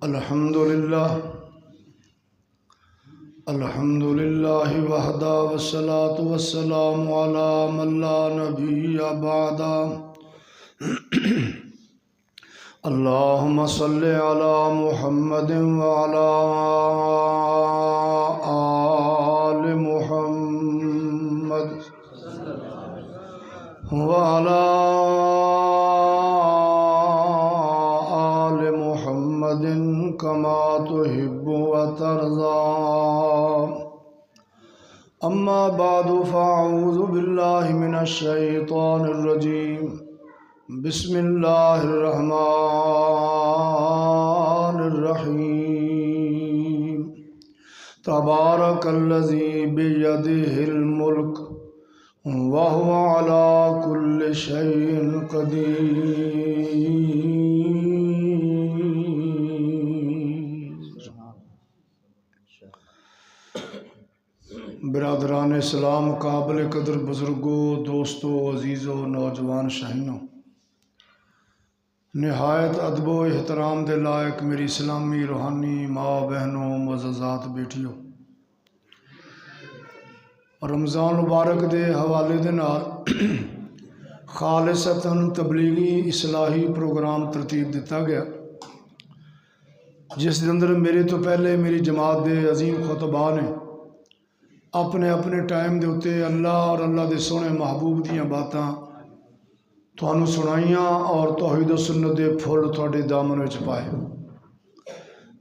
अल्हम्दुलिल्लाह अल्हम्दुलिल्लाहि वहदा वस्सलातु वस्सलामु अला मन ला नबिय्य बअदा। अल्लाहुम्मा सल्लि अला मुहम्मदिन व अला आलि मुहम्मद व अला आलि मुहम्मदिन कमा तुहिब्बु व तर्ज़ा। अम्मा बादु फ़अऊज़ु बिल्लाहि मिनश शैतानिर रजीम। बिस्मिल्लाहिर्रहमानिर्रहीम। तबारकल्लज़ी बियदिहिल मुल्क व हुवा अला कुल्लि शैइन क़दीर। बिरादरान इस्लाम, काबिल कदर बुज़ुर्गों, दोस्तों, अजीज़ों, नौजवान शाहीनों, नहायत अदबो एहतराम दे लायक मेरी इस्लामी रूहानी माँ बहनों, मुअज़्ज़ज़ात बेटियों, रमज़ान मुबारक दे हवाले दे नाल खालिसतन तबलीगी इस्लाही प्रोग्राम तरतीब दिता गया, जिस दे अंदर मेरे तो पहले मेरी जमात दे अजीम खुतबा ने अपने अपने टाइम के उत्ते अल्लाह और अल्लाह के सोहने महबूब दीयां बातां तुहानू सुनाइयां और तौहीद सुन्नत दे फुल तुहाडे दामन विच पाए।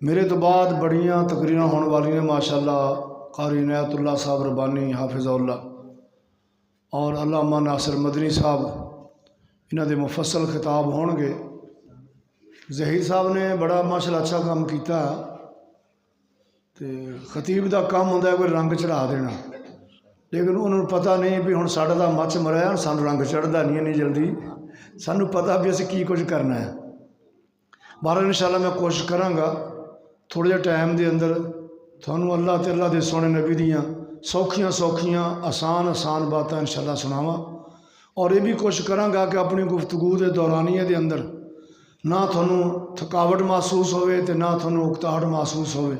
मेरे तो बाद बड़ियां तकरीरां होने वाली ने माशाअल्लाह। कारी इनायतुल्लाह साहब रबानी हाफिज़हुल्लाह और अल्लामा नासिर मदनी साहब, इन्हां दे मुफस्सल खिताब होणगे। ज़हीर साहब ने बड़ा माशाअल्लाह अच्छा काम किया। तो खतीब का काम होंदा कोई रंग चढ़ा देना, लेकिन उन्होंने पता नहीं भी हुण साडा तां मच मराया, सानू रंग चढ़दा नहीं इन्नी जल्दी, सानू पता भी असीं की कुछ करना है। बहरहाल इंशाअल्लाह मैं कोशिश करांगा थोड़े जिहे टाइम के अंदर थानू अल्लाह ते अल्लाह दे सोहने नबी दीयां सौखियां सौखियां आसान आसान बातां इंशाअल्लाह सुनावां। और ये भी कोशिश करांगा कि अपनी गुफ्तगू के दौरानिए के अंदर ना थानू थकावट महसूस होवे ते ना थानू उकताहट महसूस होवे,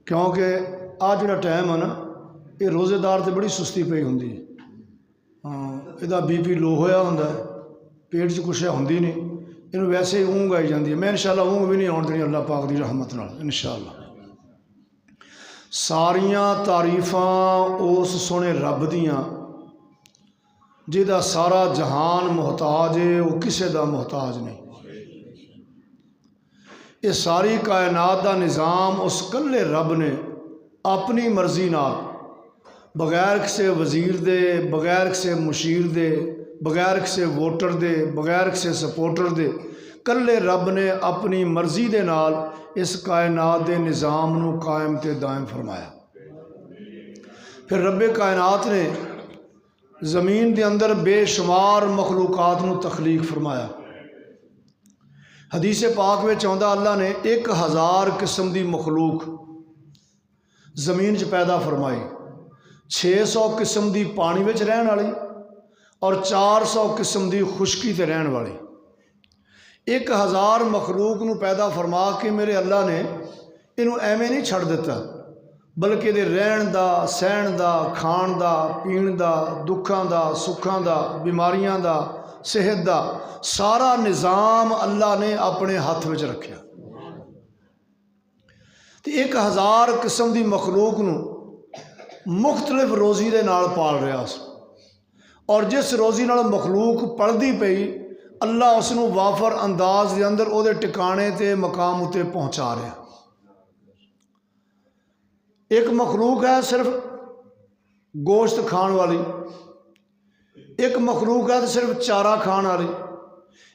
क्योंकि आ जिहड़ा टाइम है ना, ये रोज़ेदार तो बड़ी सुस्ती पई हुंदी है। हाँ, इहदा BP लो होया हुंदा है, पेट च कुछ हुंदी नहीं, इन्हूं वैसे ही ऊँघ आई जाती है। मैं इंशाअल्लाह ऊँघ भी नहीं आउण देनी अल्लाह पाक की रहमत नाल इंशाअल्लाह। सारियां तारीफां उस सोहने रब दियां जिहदा सारा जहान मुहताज है, वो किसी का मुहताज नहीं। ये सारी कायनात का निज़ाम उस कल्ले रब ने अपनी मर्जी नाल बगैर किसी वजीर दे, बगैर किसी मुशीर दे, बगैर किसी वोटर दे, बगैर किसी सपोर्टर दे, कल्ले रब ने अपनी मर्जी दे नाल इस कायनात के निज़ाम नू कायम ते दायम फरमाया। फिर रब्बे कायनात ने ज़मीन के अंदर बेशुमार मखलूकात नू तखलीक फरमाया। हदीस पाक में आउंदा अल्लाह ने 1000 किस्म की मखलूक ज़मीन च पैदा फरमाई। 600 किस्म की पानी में रहने वाली और 400 किस्म की खुश्की से रहने वाली। 1000 मखलूक नू पैदा फरमा के मेरे अल्लाह ने इनू एवें नहीं छड़ दिता, बल्कि ये रहन का, सहन का, खाण का, पीण का, दुखों का, सुखों का, बीमारियां का, सेहत का सारा निज़ाम अल्लाह ने अपने हाथ में रखा। तो 1000 किस्म की मखलूक नू मुख्तलिफ रोज़ी दे नाल पाल रहा, और जिस रोज़ी नाल मखलूक पलदी पई अल्लाह उसनू वाफर अंदाज के अंदर उहदे टिकाणे ते मकाम उत्ते पहुँचा रहा। एक मखलूक है सिर्फ गोश्त खाण वाली, एक मखलूक है सिर्फ चारा खाण वाली,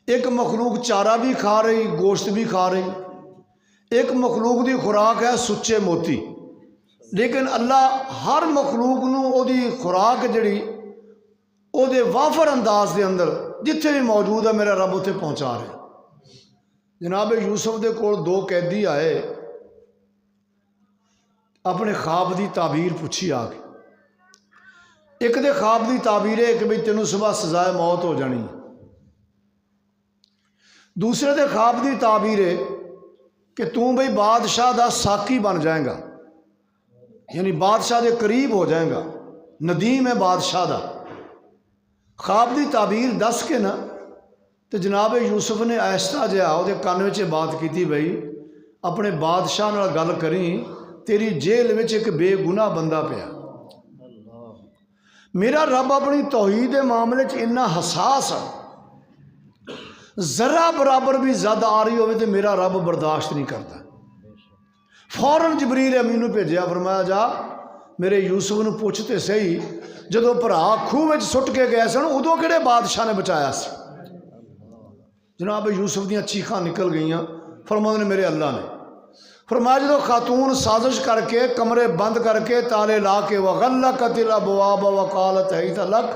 एक मखलूक चारा भी खा रही, गोश्त भी खा रही, एक मखलूक की खुराक है सुच्चे मोती। लेकिन अल्लाह हर मखलूक नू ओदी खुराक जिहड़ी ओदे वाफर अंदाज के अंदर जिथे भी मौजूद है मेरा रब उत्थे पहुँचा रहा। जनाब यूसुफ दे कोल 2 कैदी आए, अपने ख्वाब की ताबीर पूछी आके। एक दे ख्वाब की ताबीर है कि बई तेनों सुबह सजाए मौत हो जानी, दूसरे के ख्वाब की ताबीर है कि तू बई बादशाह का साकी बन जाएगा, यानी बादशाह के करीब हो जाएगा, नदीम है बादशाह का। ख्वाब की ताबीर दस के ना तो जनाब यूसुफ ने ऐसा जहा वो कान में बात की, बई अपने बादशाह नाल गल करी, तेरी जेल में एक बेगुनाह बंदा पिया। मेरा रब अपनी तौहीद के मामले इन्ना हसास है, जरा बराबर भी जद आ रही हो तो मेरा रब बर्दाश्त नहीं करता। फौरन जबरील अमीन नूं भेजिया, फरमाया जा मेरे यूसुफ नूं पुछ ते सही, जदों भरा खूह में सुट के गए सन उदों किहड़े बादशाह ने बचाया सी। जनाब यूसुफ दियां चीखां निकल गईयां। फरमाते ने मेरे अल्लाह ने। फरमाया जो खातून साजिश करके कमरे बंद करके ताले ला के वगल्लकतिल अबवाब वकालत हैत लक,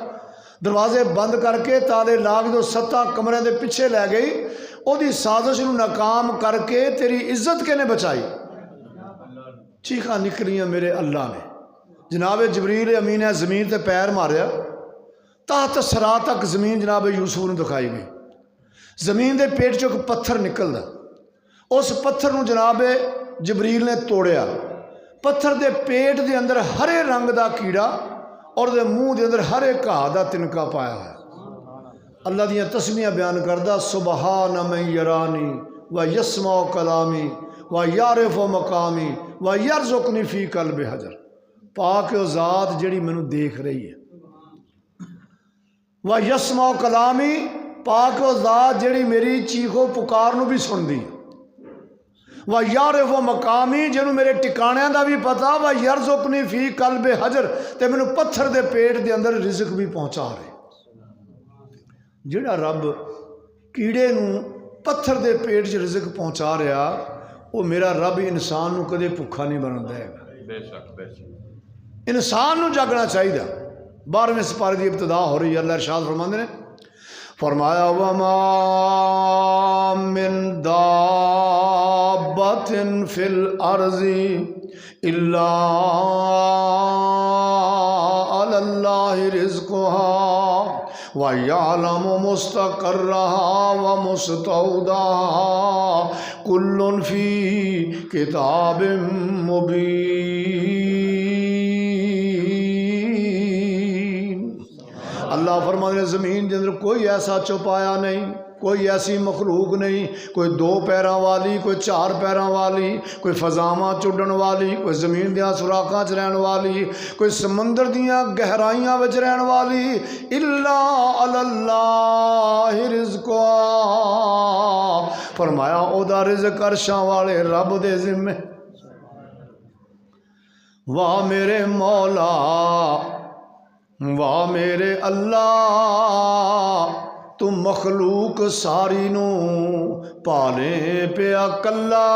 दरवाजे बंद करके ताले ला के जो 7 कमरे के पिछे लै गई, ओदी साजिश नूं नाकाम करके तेरी इज्जत किने बचाई। चीखां निकलियां मेरे अल्लाह ने। जनाब जबरील अमीन ने जमीन ते पैर मारिया, तहत सरा तक जमीन जनाब यूसुफ नूं दिखाई गई। जमीन के पेट चों एक पत्थर निकलदा, उस पत्थर नूं जनाब जबरील ने तोड़िया। पत्थर के पेट के अंदर हरे रंग का कीड़ा और दे मूँह के अंदर हरे घाह का तिनका पाया है। अल्लाह दियां तस्मीयां बयान करदा, सुबहान मैं यरानी व यस्मा कलामी व यारिफ मकामी व यरजुकनी फी कल्ब हजर। पाक ओ ज़ात जिहड़ी मैनू देख रही है, व यस्मा कलामी, पाक ओ ज़ात जिहड़ी मेरी चीखो पुकार नूं भी सुनदी है। व यारिफ मकामी, जिन्होंने मेरे टिकाणियां का भी पता, व यरजुकनी फी कल्ब हजर, ते मैनू पत्थर के पेट के अंदर रिज़क भी पहुँचा रहे। जिहड़ा रब कीड़े नूं पत्थर के पेट च रिज़क पहुँचा रहा, वो मेरा रब इंसान नूं कदे भुखा नहीं बनन देगा। इंसान नूं जागना चाहिए। 12वें सिपारे की इब्तदा हो रही है। अल्लाह इरशाद फरमाते ने, फरमाया वमा मिन दाब्बतिन फिल अर्ज़ि इल्ला अलल्लाहि रिज़्क़ुहा व यअलमु मुस्तक़र्रहा व मुस्तौदहा कुल्लुन फी किताबिम मुबीन। अल्लाह फरमाते हैं ज़मीन के अंदर कोई ऐसा चौपाया नहीं, कोई ऐसी मखलूक नहीं, कोई 2 पैरों वाली, कोई 4 पैरों वाली, कोई फजामा चुडन वाली, कोई ज़मीन दियां सुराखां च रहने वाली, कोई समंदर दियां गहराइयां विच रहने वाली। इल्ला अल्लाहि रिज़्क़ुहा, फरमाया ओदा रिज़्क़ अर्शां वाले रब दे ज़िम्मे। वाह मेरे मौला, वाह मेरे अल्लाह, तू मखलूक सारी नू पाले पिया कल्ला।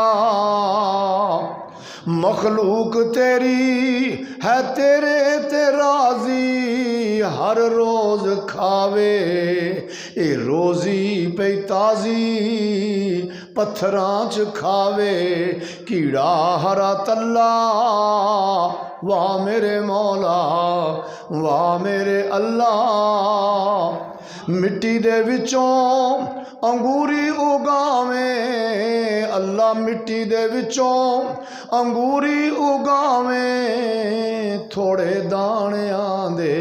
मखलूक तेरी है तेरे ते राजी, हर रोज खावे ए रोजी पे ताजी, पत्थरां च खावे कीड़ा हरा तल्ला। वाह मेरे मौला, वाह मेरे अल्लाह, मिट्टी दे विचों अंगूरी उगावे अल्लाह, मिट्टी दे विचों अंगूरी उगावे, थोड़े दाणियां दे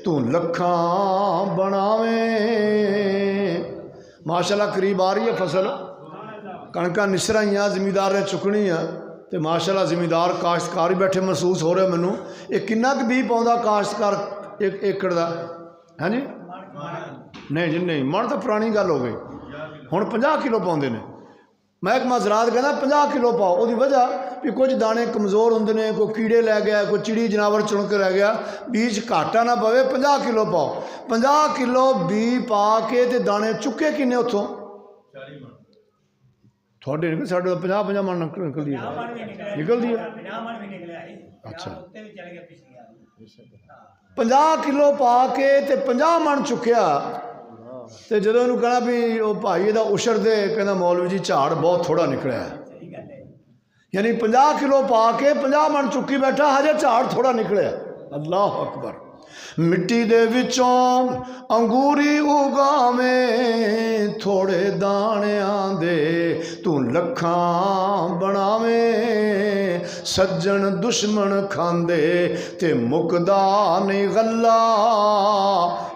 तू लखां बनावे। माशाल्लाह करीब आ रही है फसल, कणकां निसराइयां जिमीदार ने चुकनियां ते माशाल्लाह जिमीदार काश्तकार ही बैठे महसूस हो रहा मैनू। ये किन्ना क बीज पाउंदा काश्तकार एक एकड़ का? हाँ जी नहीं जी नहीं, मन तो पुरानी गल हो गई। हुण 50 किलो पाउंदे ने। महकमा ज़राअत कहना 50 किलो पाओ। उसकी वजह भी कुछ दाने कमज़ोर होंदे ने, कोई कीड़े लै गया, कोई चिड़ी जनावर चुन के रह गया, बीज घाटा ना पवे, 50 किलो पाओ। 50 किलो बी पा के ते दाने चुके किन्ने उत्थों? थोड़े निकल, साढ़े 50 मन निकलती है, निकलती है। अच्छा 50 किलो पा के ते 50 मन चुकया। तो जो कहना भी वो भाई इहदा उछर दे, कहना मौलवी जी झाड़ बहुत थोड़ा निकलिया। यानी 50 किलो पा के 50 मन चुकी बैठा, हजे झाड़ थोड़ा निकलिया। अल्लाह अकबर। मिट्टी दे विचों अंगूरी उगावे, थोड़े दाणियां दे तू लखां बनावे सज्जन दुश्मन खांदे ते मुकदा नहीं गल्ला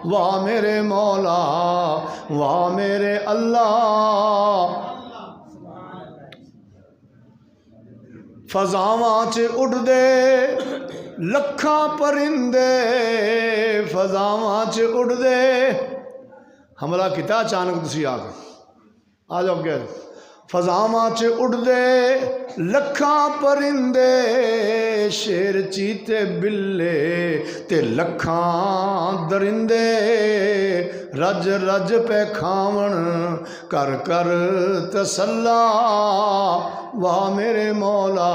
वाह मेरे मौला वाह मेरे अल्लाह फजावां च उड़दे लखां परिंदे फजावां च उड़दे हमला किया अचानक तुसी आ जाओ क्या फजावां च उड़दे लखां परिंदे शेर चीते बिल्ले ते लखां दरिंदे रज रज पे खावण कर कर तसल्ला वाह मेरे मौला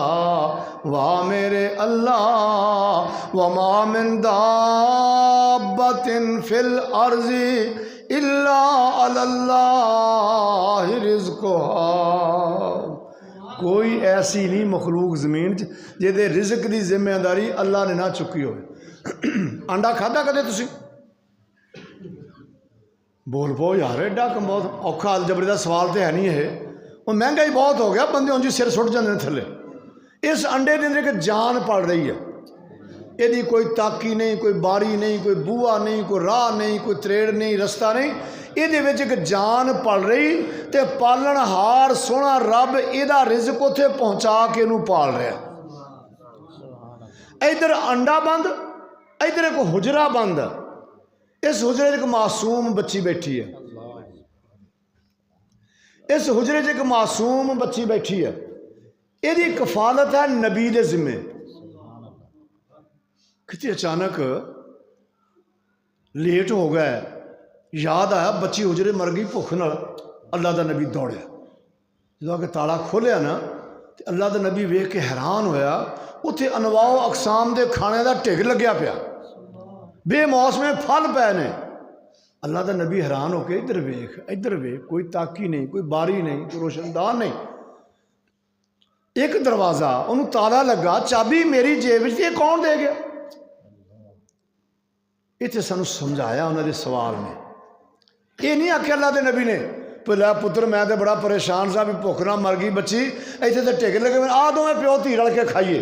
वाह मेरे अल्लाह वमा मिन दाब्बतिन फिल अर्ज़ि इल्ला अल्लाह रिज़्क़ुहा कोई ऐसी नहीं मखलूक जमीन जिहदे रिज़्क की जिम्मेदारी अल्लाह ने ना चुकी हो अंडा खादा कदे तुसी बोल पो यार एडा कम बहुत औखा अलजबरे का सवाल तो है नहीं है वो महंगाई बहुत हो गया बंदे उंज सिर सुट जाते हैं थले इस अंडे के अंदर एक जान पड़ रही है यदि कोई ताकी नहीं कोई बारी नहीं कोई बूहा नहीं कोई राह नहीं कोई त्रेड़ नहीं रस्ता नहीं ये एक जान पल रही तो पालनहार सोहना रब इहदा रिज़्क उत्थे पहुँचा के इनू पाल रहा इधर अंडा बंद इधर एक हुजरा बंद इस हुजरे एक मासूम बच्ची बैठी है इस हुजरे एक मासूम बच्ची बैठी है यदि कफालत है नबी दे जिम्मे कितने अचानक लेट हो गया याद आया बच्ची हुजरे मर गई भुख नाल अल्लाह का नबी दौड़िया जो आके ताला खोलिया ना तो अल्लाह का नबी वेख के हैरान होया उत्थे अनवाओ अकसाम के खाने का ढिग लग्या पिया बेमौसमे फल पै ने अल्लाह का नबी हैरान होके इधर वेख कोई ताकी नहीं कोई बारी नहीं कोई रोशनदान नहीं एक दरवाज़ा उन्होंने ताला लगा चाबी मेरी जेब में ये कौन दे गया इतने सानू समझाया उन्होंने सवाल ने ये नहीं आख्या अल्लाह के नबी ने लै पुत्र मैं तो बड़ा परेशान सा भी भुख ना मर गई बच्ची इतने तो टिक लगे आ दो मैं प्यो धी रल के खाइए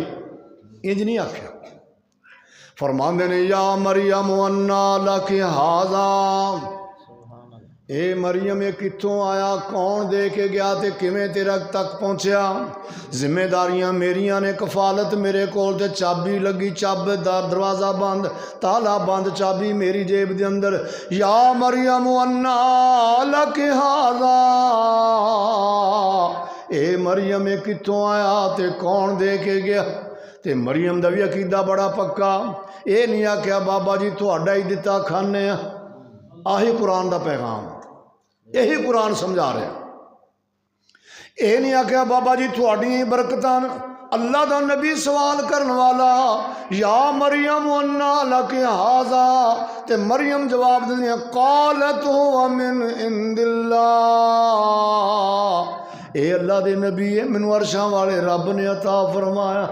इंज नहीं आख्या फरमांदे ने या मरियम अन्ना लकी हाजा ए मरियम ये कित्थों आया कौन दे के गया ते किवें तेरा तक पहुँचा जिम्मेदारियां मेरिया ने कफालत मेरे कोल ते चाबी लगी चाबेदार दरवाज़ा बंद ताला बंद चाबी मेरी जेब दे अंदर या मरियम अन्ना लकी हाजा ए मरियम ये कित्थों आया ते कौन दे के गया ते मरियम का भी अकीदा बड़ा पक्का ये नहीं आख्या बाबा जी तुहाडा ही दिता खाने आही कुरान का पैगाम यही कुरान समझा रहा ये नहीं आख्या बाबा जी थोड़ियां ही बरकतां अल्लाह का नबी सवाल करने वाला या मरियम अन्ना लकी हाजा ते मरियम जवाब देनी कालत हुवा मिन इंदिल्लाह ये अल्लाह के नबी है मैनू अरशां वाले रब ने अता फरमाया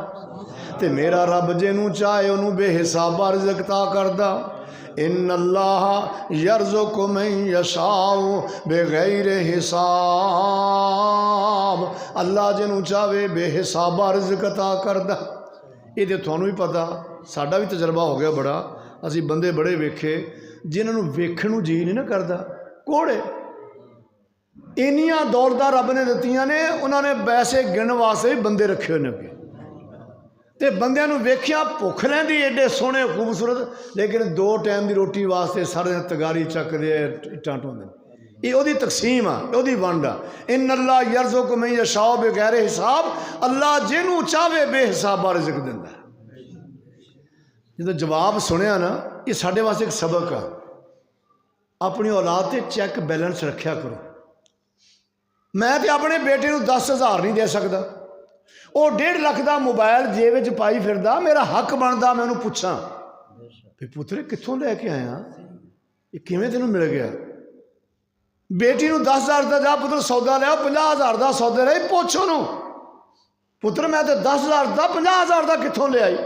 ते मेरा रब जिन्हों चाहे उन्होंने बेहिसाबा रिज़्क अता करदा इन अल्लाह यर्ज़ुक़ु मन यशाउ बेगैर हिसाब अल्लाह जिन्हों चाहे बेहिसाबा रिज़्क अता करदा ये तो तुहानू भी पता साडा भी तजर्बा हो गया बड़ा असी बंदे बड़े वेखे जिन्होंने वेखण नूं जी नहीं ना करदा कोड़े इन्नियां दौलतां रब ने दित्तियां ने उन्होंने पैसे गिणन वास्ते बंदे रखे हुए ने तो बंदियां नूं वेखिया भुख लैंदी एडे सोहने खूबसूरत लेकिन दो टाइम की रोटी वास्ते सारे दिन तगारी चकदे इट्टां ढोंदे ये ओदी तकसीम आ ओदी वंड आ इन अल्लाह यर्ज़ुक़ु मन यशाउ बगैर हिसाब अल्लाह जिन्हों चाहे बेहिसाबा रिज़्क दिंदा जो जवाब सुनिया ना ये साडे वास्ते एक सबक आ अपनी औलाद ते चैक बैलेंस रखिया करो मैं तो अपने बेटे को 10,000 नहीं दे सकता वो 1.5 लाख का मोबाइल जेब च पाई फिरदा मेरा हक बनता मैं उन्होंने पूछा भी पुत्र कित्थों लैके आया ये किवें तेनों मिल गया बेटी को 10,000 का जा पुत्र सौदा लिया 50,000 का सौदा लिया पुछ ओनू पुत्र मैं तो 10,000 का 50,000 का कित्थों ले आई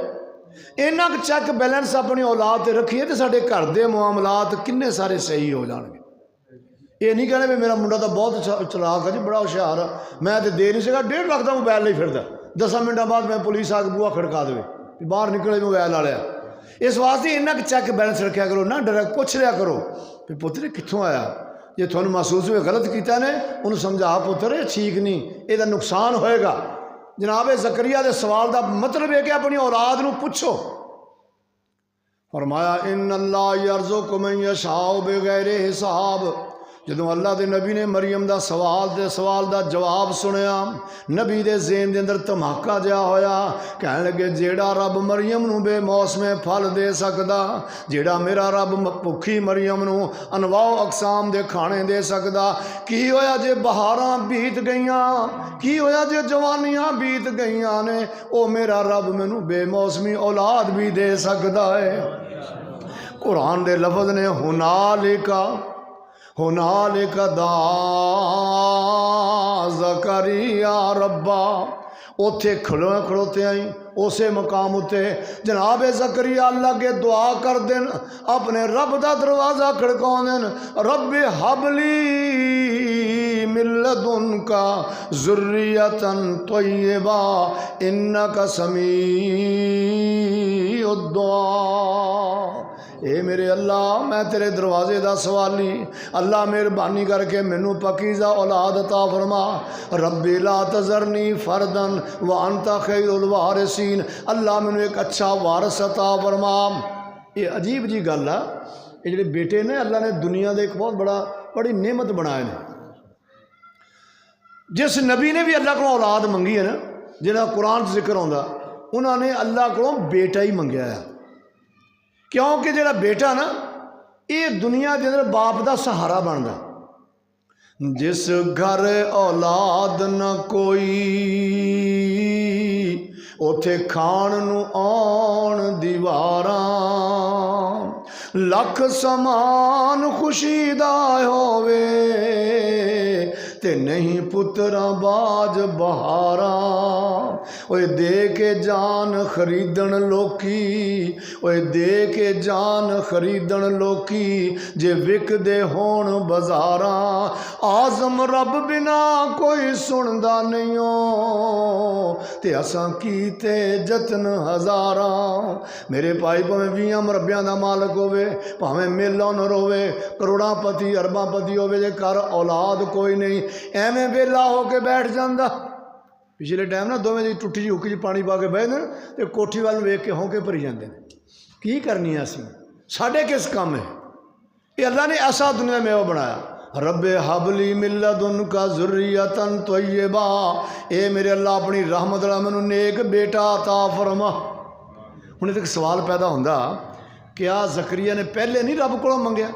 इन्ना चैक बैलेंस अपनी औलाद से रखिए तो साढ़े घर के मामलात किन्ने सारे सही हो जाएंगे ये नहीं कहना भी मेरा मुंडा तो बहुत चलाक है जी, बड़ा हुशियार है, मैं तो दे नहीं सका, 1.5 लाख का मोबाइल नहीं फिरदा, 10 मिनटों बाद मैं पुलिस आके बूहा खड़का दे भी बाहर निकले मोबाइल वाले। इस वास्ते इन्ना कि चैक बैलेंस रखा करो ना, डायरैक्ट पुछ लिया करो भी पुत्र कितों आया, जे थोड़ा महसूस हुए गलत किया ने उन्होंने समझा पुत्र ये ठीक नहीं, यदा नुकसान होएगा। जनाब ज़करिया के सवाल का मतलब है कि अपनी औलाद को पुछो। फरमाया इन अल्लाह यरज़ुक़ु मन यशाअ बगैर हिसाब। जदों अल्लाह के नबी ने मरियम का सवाल का जवाब सुनिया, नबी के ज़हन के अंदर धमाका जहा होया, कह लगे जेड़ा रब मरियम नूं बेमौसमे फल दे सकदा, जेड़ा मेरा रब भुखी मरियम नूं अनवाओ अकसाम के खाने दे सकदा, की होया जे बहारां बीत गईयां, की होया जे जवानियां बीत गईयां ने, ओ मेरा रब मैनू बेमौसमी औलाद भी दे सकदा है। कुरान दे लफज ने हुनालिका दा ज़करिया रब्बा, उथे खड़ोते आई उस मकाम उत्ते जनाब ज़करिया अल्लाह के दुआ कर देन, अपने रब का दरवाज़ा खड़काउं देन, रब्बे हबली मिल्लदुनका ज़ुर्रियतन तय्यबा इन्नका समीउद दुआ। ए मेरे अल्लाह मैं तेरे दरवाजे का सवाली, अल्लाह मेहरबानी करके मैनू पकीज़ा औलाद अता फरमा, रब्बी ला तज़रनी फरदन व अंता खैरुल वारिसीन, अल्लाह मैनू एक अच्छा वारस अता फरमा। ये अजीब जी गल है, ये जो बेटे ने अल्लाह ने दुनिया के एक बहुत बड़ी नेमत बनाए ने। जिस नबी ने भी अल्लाह को औलाद मंगी है ना, जिन्हें कुरान जिक्र आता, उन्होंने अल्लाह को बेटा ही मंगया है, क्योंकि जो बेटा ना ये दुनिया के अंदर बाप का सहारा बनता। जिस घर औलाद न कोई, उथे खाण नू आउण दीवारां, लख समान खुशी दा होवे ते नहीं पुत्रा बाज बहारा। ओए दे के जान खरीदण लोकी, ओए दे के जान खरीदण लोकी, जे विकदे होण बाजारा, आजम रब बिना कोई सुनदा नहीं हो, ते असां कीते जतन हजारा। मेरे भाई भावें 20 मरबियां दा मालक होवे, भावें मिल ऑनर होवे, करोड़ापति अरबापति होवे, जे घर औलाद कोई नहीं, एवें वेला होके बैठ जाता। पिछले टाइम ना दोवें जी टुटी जी हुक्की जी पानी पा के बहते तो कोठी वाल वेख के होंके भरी जाते हैं, की करनी है असी, साढ़े किस काम है। ये अल्लाह ने ऐसा दुनिया में वो बनाया, रब्बे हबली मिल्लदुनका ज़ुर्रियतन तय्यबा, ए मेरे अल्लाह अपनी रहमत नाल मैनू नेक बेटा अता फरमा। हुण एक सवाल पैदा होंदा, क्या ज़करिया ने पहले नहीं रब को मंगया,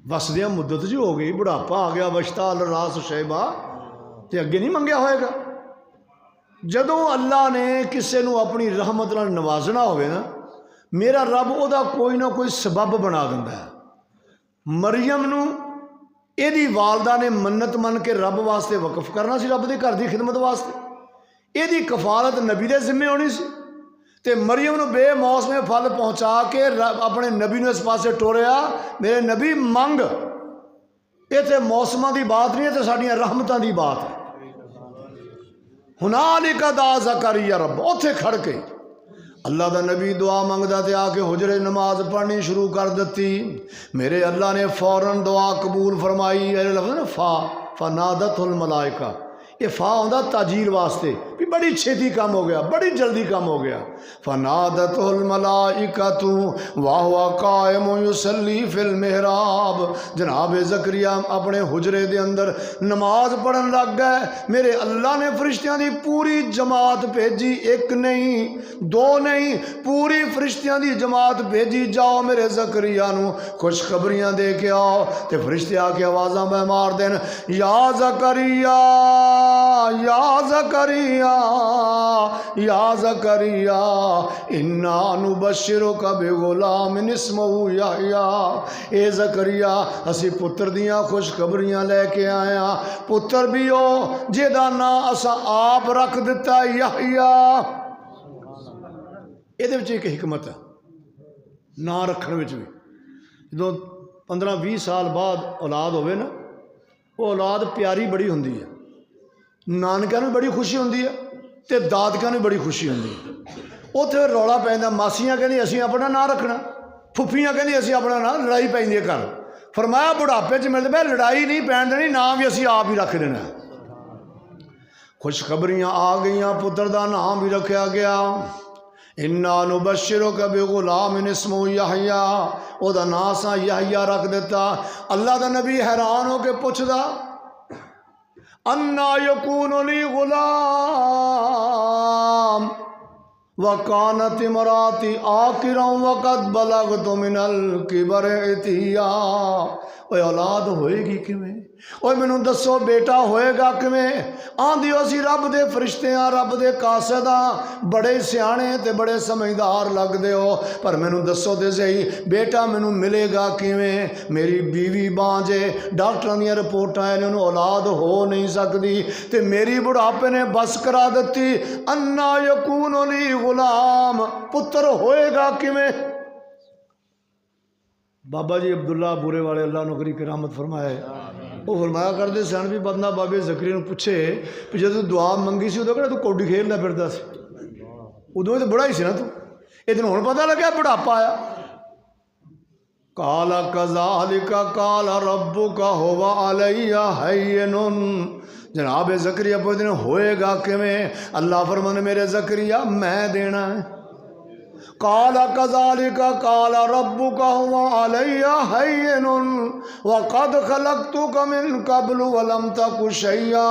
वसदियां मुद्दत जी हो गई, बुढ़ापा आ गया, वश्ताल रास शैबा, तो अगे नहीं मंगया होएगा। जदों अल्लाह ने किसी को अपनी रहमत नाल नवाजना होवे ना, मेरा रब उहदा कोई ना कोई सबब बना दिंदा है। मरियम नू इहदी वालदा ने मन्नत मन के रब वास्ते वकफ करना सी, रब दे घर दी खिदमत वास्ते, इहदी कफालत नबी दे जिम्मे होनी सी, ते मरियम नू बेमौसमे फल पहुँचा के अपने नबी नू इस पासे टोरिया, मेरे नबी मंग, इत्थे मौसमां की बात नहीं है, तो साडियां रहमतां की बात है। हुनालिका दा ज़करिया रब, उत्थे खड़ के अल्लाह का नबी दुआ मंगदा ते आके हुजरे नमाज पढ़नी शुरू कर दी। मेरे अल्लाह ने फौरन दुआ कबूल फरमाई। लफ्ज़ ना फा नादतुल मलाइका, ये फा आंदा ताजील वास्ते भी बड़ी छेती काम हो गया, बड़ी जल्दी काम हो गया। फनादतुल मलाइकतु वहुवा कायमुन युसल्ली फिल मेहराब, जनाब ज़करिया अपने हुजरे दे अंदर नमाज पढ़न लग गए। मेरे अल्लाह ने फरिश्तियां दी पूरी जमात भेजी, एक नहीं दो नहीं, पूरी फरिश्तियां दी जमात भेजी, जाओ मेरे ज़करिया नू खुशखबरियां दे के आओ। तो फरिश्ते आके आवाज़ां में मार देन, या ज़करिया या ज़करिया या ज़करिया इन्ना नुबश्शिरुका बिग़ुलामिन इस्मुहु यहया। ए ज़करिया असी पुत्र दियां खुशखबरियां लैके आया, पुत्र भी हो जिहदा नाम असा आप रख दिता यहया। इहदे विच एक हिकमत है ना रखण विच भी। जो 15-20 साल बाद औलाद होवे ना, वो औलाद प्यारी बड़ी होंदी है। नानकिਆਂ ਨੂੰ बड़ी खुशी होंदी है तो दादकिਆਂ ਨੂੰ बड़ी खुशी होंदी है। उत्थे रौला पै जांदा, मासियां कहंदी असीं अपना नाम रखना, फुफियां कहंदी असीं अपना नाम, लड़ाई पैंदी है घर। फरमाया बुढ़ापे च मिलदे, मैं लड़ाई नहीं पैण देनी, नाम भी असीं आप ही रख देना। खुशखबरियां आ गईयां, पुत्र का नाम भी रखा गया। इन्ना नुबश्शिरुका बिगुलामिन इस्मुहु यहया, ओहदा नाम असां यहया रख दिता। अल्लाह दा नबी हैरान हो के पुछदा, अन्ना यकूनु ली गुलाम वकानत इमराती आकिरम वक़द बलगतु मिनल किबर इतिया। ओए औलाद होएगी किवें? ओए मैनू दसो बेटा होएगा किवें? आंदी असीं रब दे फरिश्ते हाँ, रब दे कासिद हाँ, बड़े सियाणे ते बड़े समझदार लगदे हो, पर मैनू दसो ते सही बेटा मैनू मिलेगा किवें? मेरी बीवी बांझे, डॉक्टरां दीयां रिपोर्टां आईयां, उन्होंने औलाद हो नहीं सकती, ते मेरी बुढ़ापे ने बस करा दित्ती। अन्ना यकूनु ली गुलाम, पुत्र होएगा किवें? बाबा जी अब्दुल्ला बुरे वाले अल्लाह नौकरी की रहमत फरमाए, वो फरमाया करते सन भी बंदा बाबे ज़करी नूं पूछे भी जो तू दुआ मंगी सी उदों किहड़ा तू कौडी खेलदा फिरदा सी, उदों तो बड़ा ही सी ना तू, ये तैनूं हुण पता लग्या बुढ़ापा आया। काला कज़ालिका काला रब्बुका हुवा अलैया हय्यनुन। जनाब ज़करिया पुछदे ने होएगा किवें? अल्लाह फरमांदे मेरे ज़करिया मैं देना है। काला कज़ालिका काला रब्बुका हुवा अलैया हय्यनुन वक़द खलक़तुका मिन क़ब्लु वलम तकु शैया।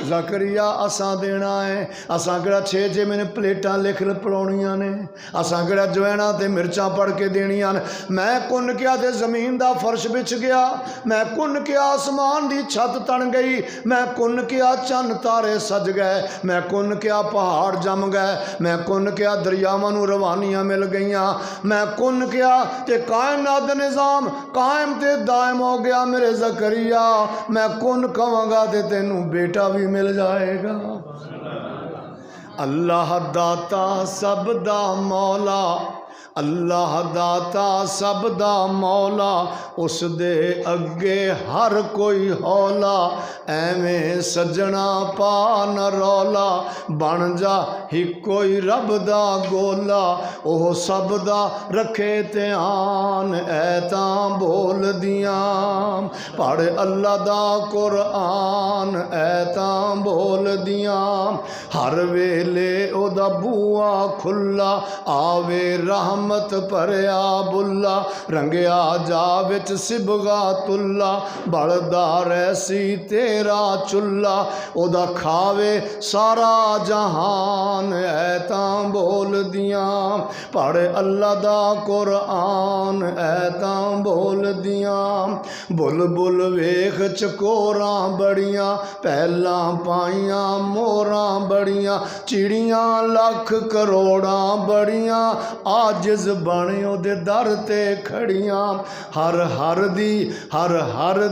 ज़करिया असां देना है, असां किहड़ा 6 मैंने प्लेटां लिख पड़ाउणियां ने, असां किहड़ा जवैना ते मिर्चां पढ़ के देनियां ने। मैं कुन किया ते ज़मीन दा फर्श बिछ गया, मैं कुन किया आसमान दी छत तन गई, मैं कुन किया चंद तारे सज गए, मैं कुन किया पहाड़ जम गए, मैं कुन किया दरियावां नूं रवानियां मिल गईयां, मैं कुन किया ते कायनात दा निज़ाम कायम ते दायम हो गया। मेरे ज़करिया मैं कुन कहांगा ते तैनूं बेटा भी मिल जाएगा। अल्लाह दाता सब दा मौला, अल्लाह दाता सब दा मौला, उस दे अगे हर कोई हौला, एवें सजना पा न रौला, बन जा ही कोई रब दा गोला, ओह सब दा रखे ध्यान ऐतां बोल दियां, पढ़ अल्लाह दा कुरआन ऐतां बोल दियां, हर वेले ओदा बूआ खुला, आवे रहम मत भरिया बुला, रंगया जा विच सिबगा तुला, बलदा रैसी तेरा चुला, ओदा खावे सारा जहान ऐतां बोल दियां, पढ़ अल्लाह दा कुरआन ऐतां बोल दियां। बुलबुल वेख चकोरां बड़ियां, पहलां पाइयां मोरां बड़ियां, चिड़ियां लख करोड़ां बड़ियां, आज बने ओदे दर ते खड़ियां, हर हर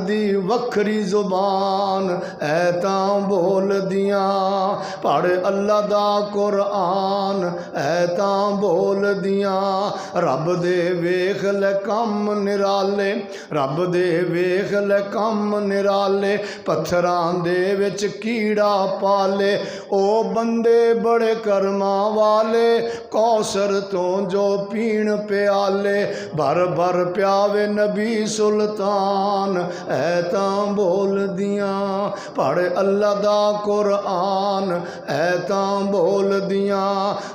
दी वखरी जुबान ऐतां बोल दियां, पढ़ अल्लाह दा कुरआन ऐतां बोल दियां। रब दे वेख ले कम निराले, रब दे वेख ले कम निराले, पत्थरां दे विच कीड़ा पाले, ओ बंदे बड़े कर्मां वाले, कौसर तो जो पीण प्याले, भर भर प्यावे नबी सुल्तान ऐतां बोल दियां, पढ़ अल्लाह दा कुरआन ऐतां बोल दियां।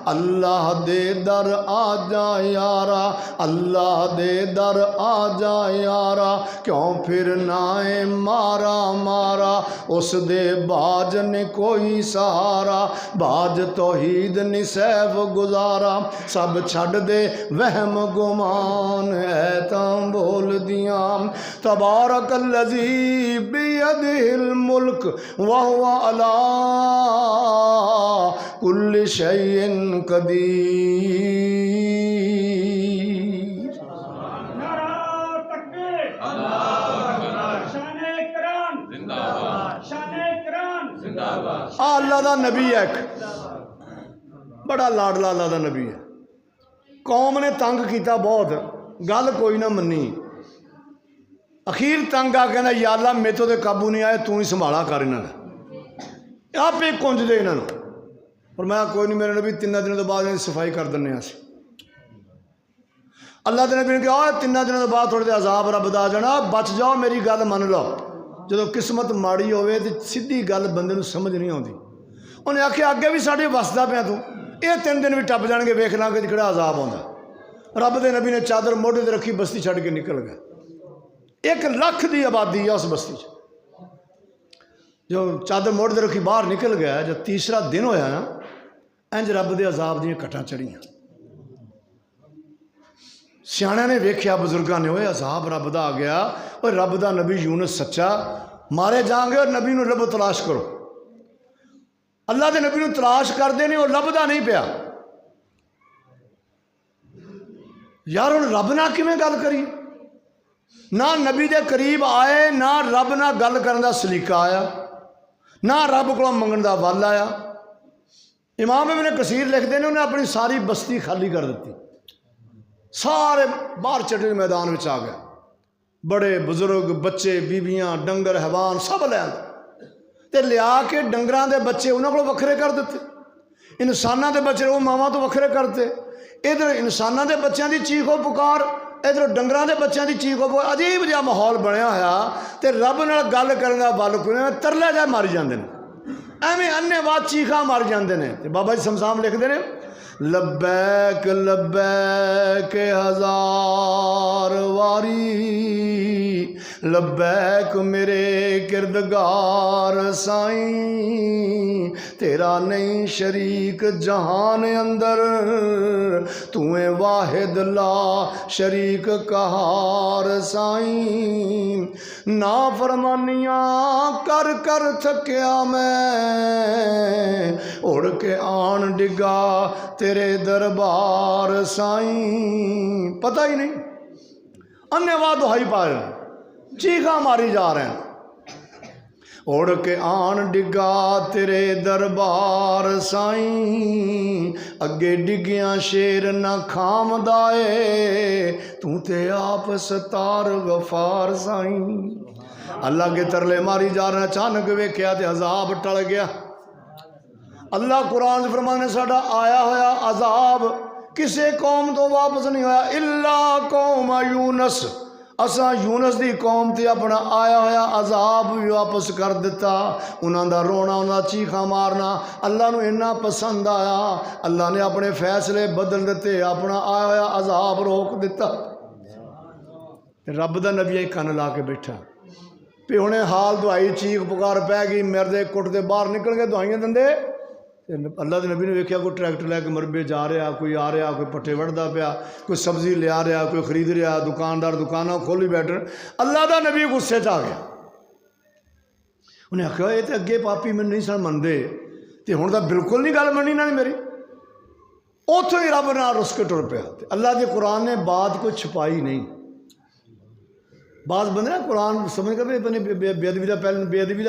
अल्लाह दे दर आ जा यारा, अल्लाह दे दर आ जा यारा, क्यों फिर नाए मारा मारा, उस दे बाज ने कोई सहारा, बाज तौहीद निसैफ गुजारा, सब छड़ दे वहम गुमान ऐतां बोल दियां। तबारकल्लज़ी बियदिहिल मुल्क व हुवा अला कुल्लि शैइन कदीर। अल्लाह दा नबी है, बड़ा लाडला अल्लाह दा नबी है। कौम ने तंग किया बहुत, गल कोई ना मनी। अखीर तंग आ कहना या अल्लाह मेरे तो काबू नहीं आए, तू ही संभाला कर इन्होंने, आपे कुंज दे इन्होंने। और मैं कोई नहीं, मेरे नबी 3 दिनों तो बाद सफाई कर दें। अल्लाह के नबी ने कहा 3 दिनों के बाद थोड़े जे अजाब रब दा आ जाना, बच जाओ, मेरी गल मन लो। जो किस्मत माड़ी होवे तो सीधी गल बंदे नूं समझ नहीं आती। उन्हें आख्या अगे भी साढ़े वसदा पिया तू, ये 3 दिन भी टप जाएंगे, वेख लांगे कि किहड़ा अजाब आउंदा। रब के नबी ने चादर मोढे ते रखी, बस्ती छड्ड के निकल गया। 1 लाख की आबादी है उस बस्ती च। जो चादर मोढे ते रखी बाहर निकल गया, जो तीसरा दिन होया ना, इंज रब के अजाब दीयां कटां चढ़ियां। सियाणियां ने वेख्या, बजुर्गों ने, ओए अजाब रब दा आ गया, और रब दा नबी यूनुस सच्चा, मारे जाएंगे, और नबी नूं लभो, तलाश करो। अल्लाह के नबी नूं तलाश करते नहीं, और लभदा नहीं पिया। यार हुण रब नाल किवें गल करिए? ना नबी दे करीब आए, ना रब नाल गल करन दा सलीका आया, ना रब कोलों मंगण दा वल आया। इमाम इब्न कसीर लिखते हैं, उन्हें अपनी सारी बस्ती खाली कर दी, सारे बाहर चढ़े मैदान में आ गया। बड़े बुजुर्ग, बच्चे, बीबियां, डंगर, हैवान सब लै ते लिया के डंगरां दे बच्चे उन्होंने को वखरे कर दिते, इंसानां दे बच्चे वो मावां तो वखरे करते। इधर इंसानां दे बच्चों की चीखो पुकार, इधर डंगरां दे बच्चों की चीखो पुकार। अजीब जिहा माहौल बनया होया, ते रब नाल गल करन दा बल कोई नहीं, तरले जा मारी जांदे ने, एवें अन्नेवाह चीखा मारी जांदे ने। ते बाबा जी समसाम लिखते हैं, लब्बैक लब्बैक हजार वारी, लब्बैक मेरे किरदगार साईं, तेरा नहीं शरीक जहान अंदर, तूए वाहिद ला शरीक कहार साईं। ना फरमानियाँ कर कर थकिया मैं, उड़ के आन डिगा तेरे दरबार साईं। पता ही नहीं, अन्नेवाह दुहाई पा रहे हैं, चीखा मारी जा रहे हैं। उड़ के आन डिगा तेरे दरबार साईं, अगे डिगिया शेर ना खामदाए, तू ते आप सतार गफार साईं। अल्लाह के तरले मारी जा रहे हैं। अचानक वेख्या ते अजाब टल गया। अल्लाह कुरान से फरमाने, साडा आया होया अजाब किसी कौम तो वापस नहीं होया, इल्ला कौम यूनस, असा यूनस की कौम ते अपना आया होया अजाब भी वापस कर दिता। उन्हों का रोना, उन्होंने चीखा मारना अल्लाह नूं इन्ना पसंद आया, अल्लाह ने अपने फैसले बदल दिते, अपना आया होया अजाब रोक दिता। रब दा नबी कन ला के बैठा भी हुणे हाल दुआई चीख पुकार पै गई, मरदे कुटते बाहर निकल गए दुआइयां दिंदे। अल्लाह के नबी ने वेख्या कोई ट्रैक्टर लैके मरबे जा रहा, कोई आ रहा, कोई पट्ठे वढ़दा पिया, कोई सब्जी लिया रहा, कोई खरीद रहा, दुकानदार दुकाना खोली बैठे। अल्लाह का नबी गुस्से च आ गया। उन्हें आख्या ये तो अगे पापी मैनूं नहीं सन मनते, तो हुण तां बिल्कुल नहीं गल मनी इन्हां ने मेरी। उतों ही रब नाल रुस के टुर पिया। अल्लाह के कुरान ने बात कोई छुपाई नहीं। बात बंदे ना कुरान समझ कर बेअदबी का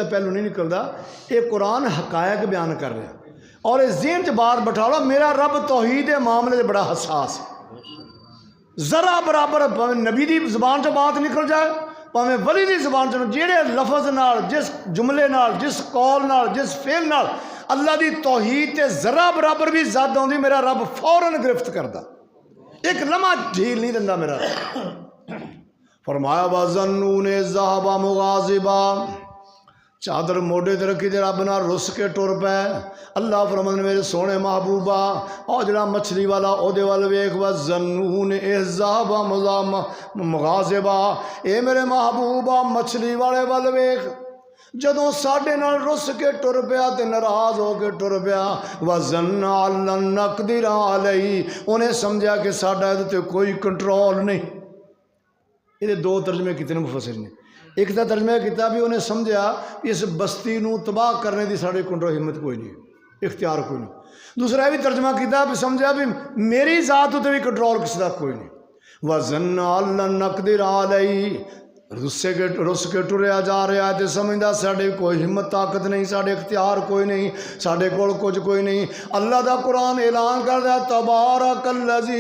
पहलू नहीं निकलता, ये कुरान हकायक बयान कर रहा। और इस जेहन च बात बैठा लो, मेरा रब तौहीद के मामले बड़ा हसास है। जरा बराबर भावें नबी की जबान चो बात निकल जाए, भावें वली की जबान चो, जेड़े लफज नाल, जिस जुमले नाल, जिस कौल नाल, जिस फेल नाल अल्लाह की तौहीद ते जरा बराबर भी जद आउंदी, मेरा रब फौरन गिरफ्त करता, एक लम्हा ढील नहीं दिंदा मेरा रब। फरमाया वज़न्नून ज़हबा मुगाज़िबा, चादर मोढे ते रखी ते रब नाल रुस के टुर पै। अल्लाह फरमांदे मेरे सोहणे महबूबा, और जड़ा मछली वाला ओदे वल वेख, वज़न्नून ज़हबा मुगाज़िबा, ए मेरे महबूबा मछली वाले वल वेख। जदों साडे नाल रुस के टुर पिया ते नाराज हो के टुर पिया, वज़न्ना अल्लन नक़दिर अलैहि, उन्हें समझा कि साडा इहदे ते कोई कंट्रोल नहीं। ये दो तर्जमे कितने मुफस्सिर ने। एक तो तर्जमा किया भी उन्हें समझा कि इस बस्ती नूं तबाह करने की साढ़े कंट्रोल हिम्मत कोई नहीं, इख्तियार कोई नहीं। दूसरा यह भी तर्जमा किया भी समझा भी मेरी जात उत्ते भी कंट्रोल किसी का कोई नहीं। वज़न्ना अल्लन नक़दिर अलैहि, रुस के टुरिया जा रहा है तो समझदा साढ़े कोई हिम्मत ताकत नहीं, साढ़े इख्तियार कोई नहीं, साढ़े कोल कुछ कोई नहीं। अल्लाह दा कुरान ऐलान करदा तबारकल्लज़ी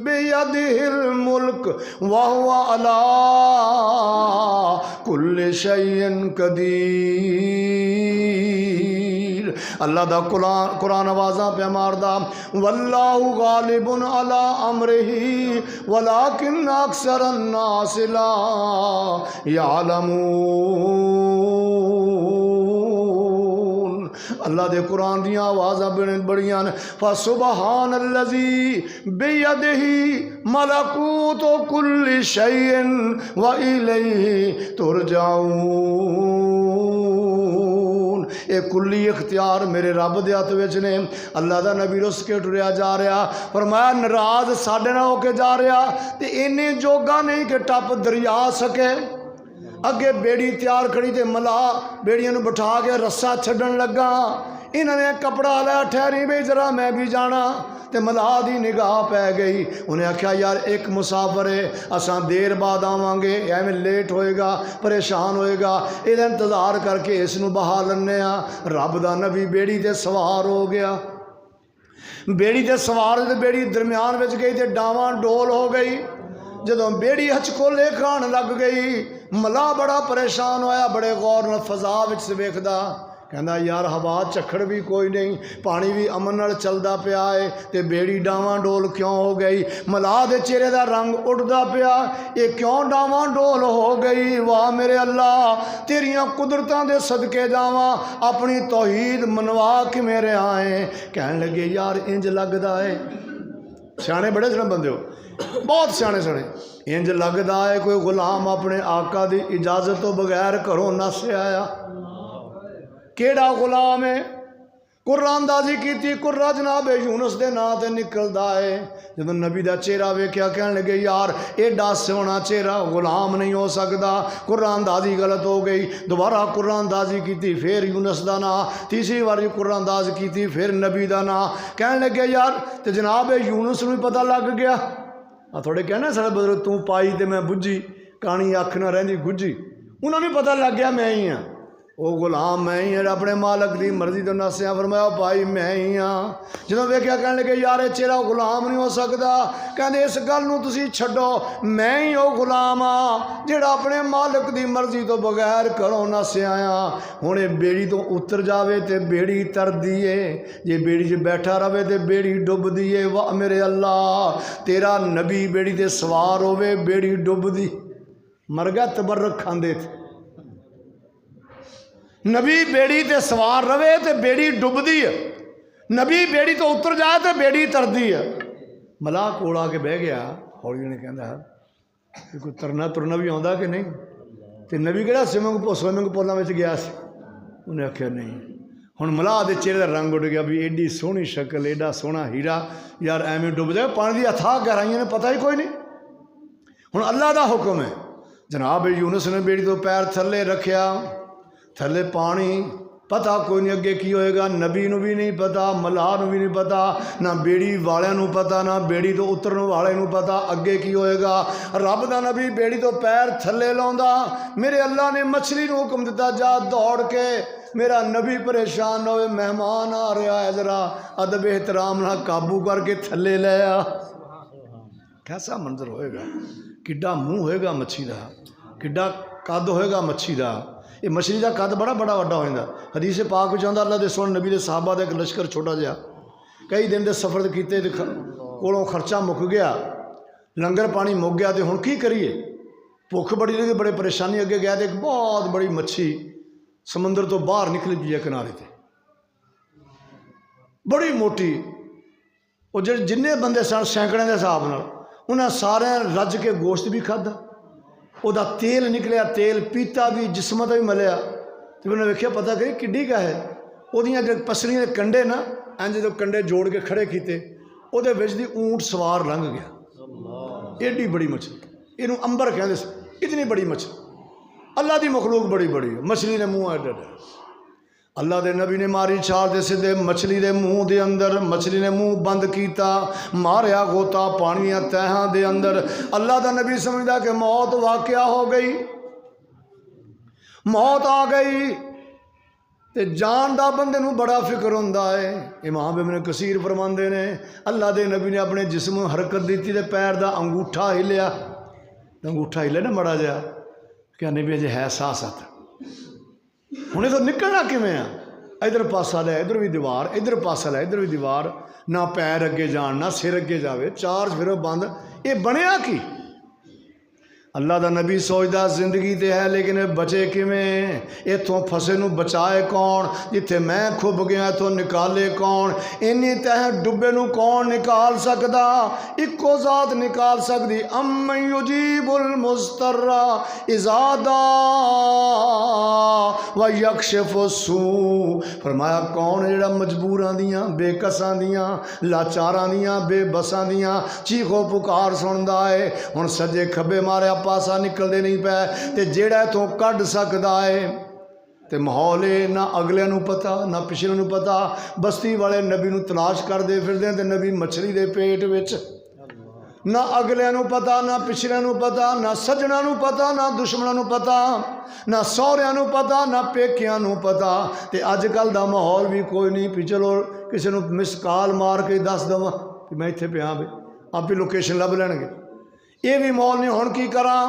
बियदिहिल मुल्क व हुवा अला कुल्लि शैइन कदीर। अल्लाह दा कुरान आवाज़ां पे मारदा वल्लाहु गालिबुन अला अमरिही वलाकिन अक्सरन नास ला यालमून। अल्लाह दे कुरान दियां आवाज़ां बड़ियां ने फसुबहानल्लज़ी बियदिही मलकूतु कुल्लि शैइन व इलैहि तुरजाऊन। ये कुल्ली इख्तियार मेरे रब दे हथ विच ने। अल्लाह दा नबी रुस के टुरिया जा रहा, फरमाया नाराज साडे नाल होके जा रहा ते इन्ने जोगा नहीं कि टप दरिया सके। अगे बेड़ी तैयार खड़ी ते मलाह बेड़ियां नूं बिठा के रस्सा छड्डन लगा। इन्होंने कपड़ा लिया, ठहरी भी जरा मैं भी जाना। ते मलाह दी निगाह पै गई। उन्हें आख्या यार एक मुसाफर है, असां देर बाद आवांगे, एवें लेट होएगा, परेशान होएगा, इहदा इंतजार करके इसनूं बहा लन्ने आ। रब दा नबी बेड़ी ते सवार हो गया। बेड़ी ते सवार ते बेड़ी दरम्यान विच गई ते डावां डोल हो गई। जदों बेड़ी हचकोले खाण लग गई, मलाह बड़ा परेशान होया, बड़े गौर नाल फज़ा विच वेखदा, कहंदा यार हवा झक्खड़ भी कोई नहीं, पानी भी अमन नाल चलदा पिया है ते बेड़ी डावां डोल क्यों हो गई? मलाह दे चेहरे दा रंग उड़दा पिया, ये क्यों डावां डोल हो गई? वाह मेरे अल्लाह, तेरियां कुदरतां दे सदके जावां, अपनी तौहीद मनवा के मेरे आए। कहन लगे यार इंज लगदा है, सियाणे बड़े सने बंदे हो, बहुत सियाणे सने, इंज लगदा है कोई गुलाम अपने आका दी इजाजत तो बगैर घरों नस आया। केड़ा गुलाम है? कुर्रानदाजी की, कुर्रा जनाब यूनुस के नाँ से निकलता है। जब नबी का चेहरा वेख्या कहने लगे यार एडा सोहना चेहरा गुलाम नहीं हो सकता। कुर्रानदाजी गलत हो गई, दोबारा कुर्रानदाजी की, फिर यूनुस का नाँ, तीसरी बारी कुर्रानदाज की, फिर नबी का नाँ। कहने लगे यार तो जनाब यूनुस नूं भी पता लग गया। थोड़े कहना साढ़े बदल तू पाई तो मैं बुझी, कानी अख ना रहिंदी गुझी। उन्होंने पता लग गया मैं ही हाँ, वो गुलाम मैं ही हाँ, अपने मालक की मर्जी तो नसिया। फरमाया भाई मैं ही हाँ। जो वेख्या कहने लगे यार चेहरा गुलाम नहीं हो सकता। कहते इस गल नूं तुसीं छड्डो, मैं ही वो गुलाम हाँ जिहड़ा अपने मालक की मर्जी तो बगैर घरों नसिया आया। हुण ये बेड़ी तो उतर जावे तो बेड़ी तरदी है, जे बेड़ी 'च बैठा रहे तो बेड़ी डुबदी है। वाह मेरे अल्लाह, तेरा नबी बेड़ी ते सवार होवे बेड़ी डुबदी। मर गया तबर्रक खांदे थे। नबी बेड़ी ते सवार रवे तो बेड़ी डुबदी है, नबी बेड़ी तो उतर जाए तो बेड़ी तरदी है। मलाह कोल आके बह गया, हौली ने कहता कि कोई तरना तुरना भी आता कि नहीं? तो नबी कहड़ा स्विमिंग पूलों में गया सी? उन्हें आख्या नहीं। हुण मलाह के चेहरे का रंग उड़ गया भी एडी सोहनी शक्ल, एडा सोहना हीरा, यार एवें डुब जाए पानी की अथाह गहराइयां ने पता ही कोई नहीं। हुण अल्लाह का हुक्म है, जनाब यूनुस ने बेड़ी तो पैर थले रखिया, थले पानी, पता कोई नहीं अगे की होएगा। नबी नूं भी नहीं पता, मलाह नूं भी नहीं पता, ना बेड़ी वालियां नूं पता, ना बेड़ी तो उतरन वाले नूं पता अगे की होएगा। रब दा नबी बेड़ी तो पैर थले लाउंदा, मेरे अल्लाह ने मछली नूं हुक्म दिता जा दौड़ के मेरा नबी परेशान होवे, मेहमान आ रहा है, जरा अदब एहतराम ना काबू करके थले ले आ। कैसा मंजर होएगा, किड्डा मुँह होएगा मच्छी का, किड्डा कद होएगा मच्छी का। ये मछली का कद बड़ा बड़ा वड्डा हो जाता। हदीस पाक में आता अल्लाह के सोहने नबी के साहबा का एक लश्कर छोटा जिहा, कई दिन के सफर किए कोलों खर्चा मुक गया, लंगर पानी मुक गया, तो हुण की करिए? भुख बड़ी लगी, बड़े परेशानी अगे गया तो एक बहुत बड़ी मच्छी समुद्र तो बाहर निकली पी है किनारे पर, बड़ी मोटी। वो जो जिन्ने बंदे सन सैकड़े के हिसाब नाल, उन्हें सारे रज के गोश्त भी खाधा, ਉਹਦਾ तेल निकलिया, तेल पीता भी, जिस्म तो भी मलिया। तो उन्हें वेख्या पता करी किड्डी का है, ਉਹਦੀਆਂ जो पसलियां के कंडे ना इंज जो कंडे जोड़ के खड़े किए, ਉਹਦੇ ਵਿੱਚ ਦੀ ऊंट सवार लंघ गया। एडी बड़ी मछली, इनू अंबर कहते, इतनी बड़ी मछली, अल्लाह की मखलूक बड़ी बड़ी है। मछली ने मुँह एडा अल्लाह के नबी ने मारी छाल दे सीधे मछली के मूँह के अंदर, मछली ने मूँह बंद किया, मारिया गोता पानी दी तहां दे अंदर। अल्लाह का नबी समझदा कि मौत वाक़या हो गई, मौत आ गई। तो जान का बंदे नूं बड़ा फिक्र होंदा है। इमाम इब्न कसीर फरमांदे ने अल्लाह के नबी ने अपने जिस्म नूं हरकत दी तो पैर का अंगूठा हिलिया, अंगूठा हिले ना मड़ा जहा, क्या नबी अजे है सासत, हुणे तो निकलना किवें आ, इधर पासा लै इधर भी दीवार, इधर पासा लै इधर भी दीवार, ना पैर अगे जान ना सिर अगे जावे, चार फिर बंद, ये बनया की। अल्लाह का नबी सोचदा जिंदगी तो है लेकिन बचे किवें, इतों फसे नूं बचाए कौन, जिथे मैं खुब गया इतों निकाले कौन, इन्नी तह डुबे नूं कौन निकाल सकदा, इको जात निकाल सकदी। अम्मन युजीबुल मुस्तर्रा इज़ा दा व यक्शिफु सू, फरमाया कौन है जिहड़ा मजबूरां दियां, बेकसां दियां, लाचारां दियां, बेबसां दियां चीखो पुकार सुनदा है। हुण सज्जे खब्बे मारिया पासा निकलते नहीं पै, तो जेड़ा इतों कढ़ सकदा है तो माहौल है ना अगले नूं पता ना पिछले नूं पता। बस्ती वाले नबी नूं तलाश करते फिरदे हैं, तो नबी मछली के पेट विच, ना अगले नूं पता ना पिछले नूं पता, ना सज्जणा नूं पता ना दुश्मनों नूं पता, ना सौहरियां नूं पता ना पेकियां नूं पता। तो अजकल का माहौल भी कोई नहीं भी चलो किसी नूं मिस कॉल मार के दस देवां कि मैं इत्थे पिया, भाई आप ही लोकेशन लभ लैणगे, ये भी माहौल नहीं। हुण की करा,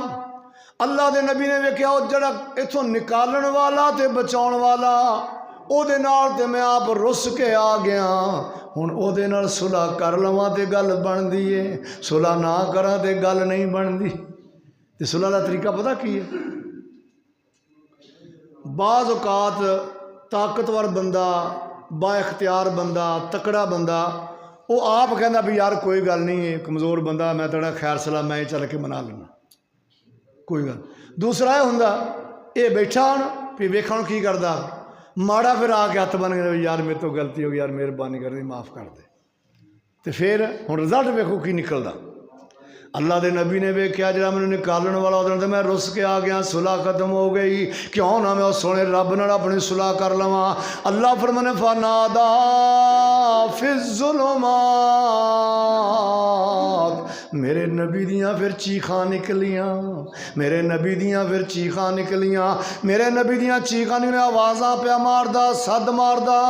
अल्लाह के नबी ने वेख्या वो जड़ा इथों निकालन वाला ते बचाउण वाला, ओदे नाल ते मैं आप रुस के आ गया। हुण ओदे नाल सुलह कर लवां ते गल बनदी है, सुलह ना करा ते गल नहीं बनदी। ते सुलह का तरीका पता की है, बाज़ औकात ताकतवर बंदा, बाइख्तियार बंदा, तकड़ा बंदा, वो आप कहता भी यार कोई गल नहीं है, कमज़ोर बंदा मैं तेरा खैर सलाह मैं चल के मना लेना, कोई गल। दूसरा यह होंदा ये बैठा हूँ भी वेखा की करदा, माड़ा फिर आके हथ बन गया यार मेरे तो गलती हो गई, यार मेहरबानी कर दी माफ़ कर दे। तो फिर हुण रिजल्ट वेखो की निकलदा। अल्लाह के नबी ने वेख्या जो मैंने निकालन वाला उधर मैं रुस के आ गया, सुलह खत्म हो गई, क्यों ना मैं उस सोने रब नाल अपनी सुलह कर लवां। अल्लाह फरमाने फनादा फिज़्ज़ुलुमात, मेरे नबी दियाँ फिर चीखां निकलियां, मेरे नबी दियाँ फिर चीखां निकलियां, मेरे नबी दियां चीखां निकलियां, आवाज़ां पिया मारदा, सद मारदा।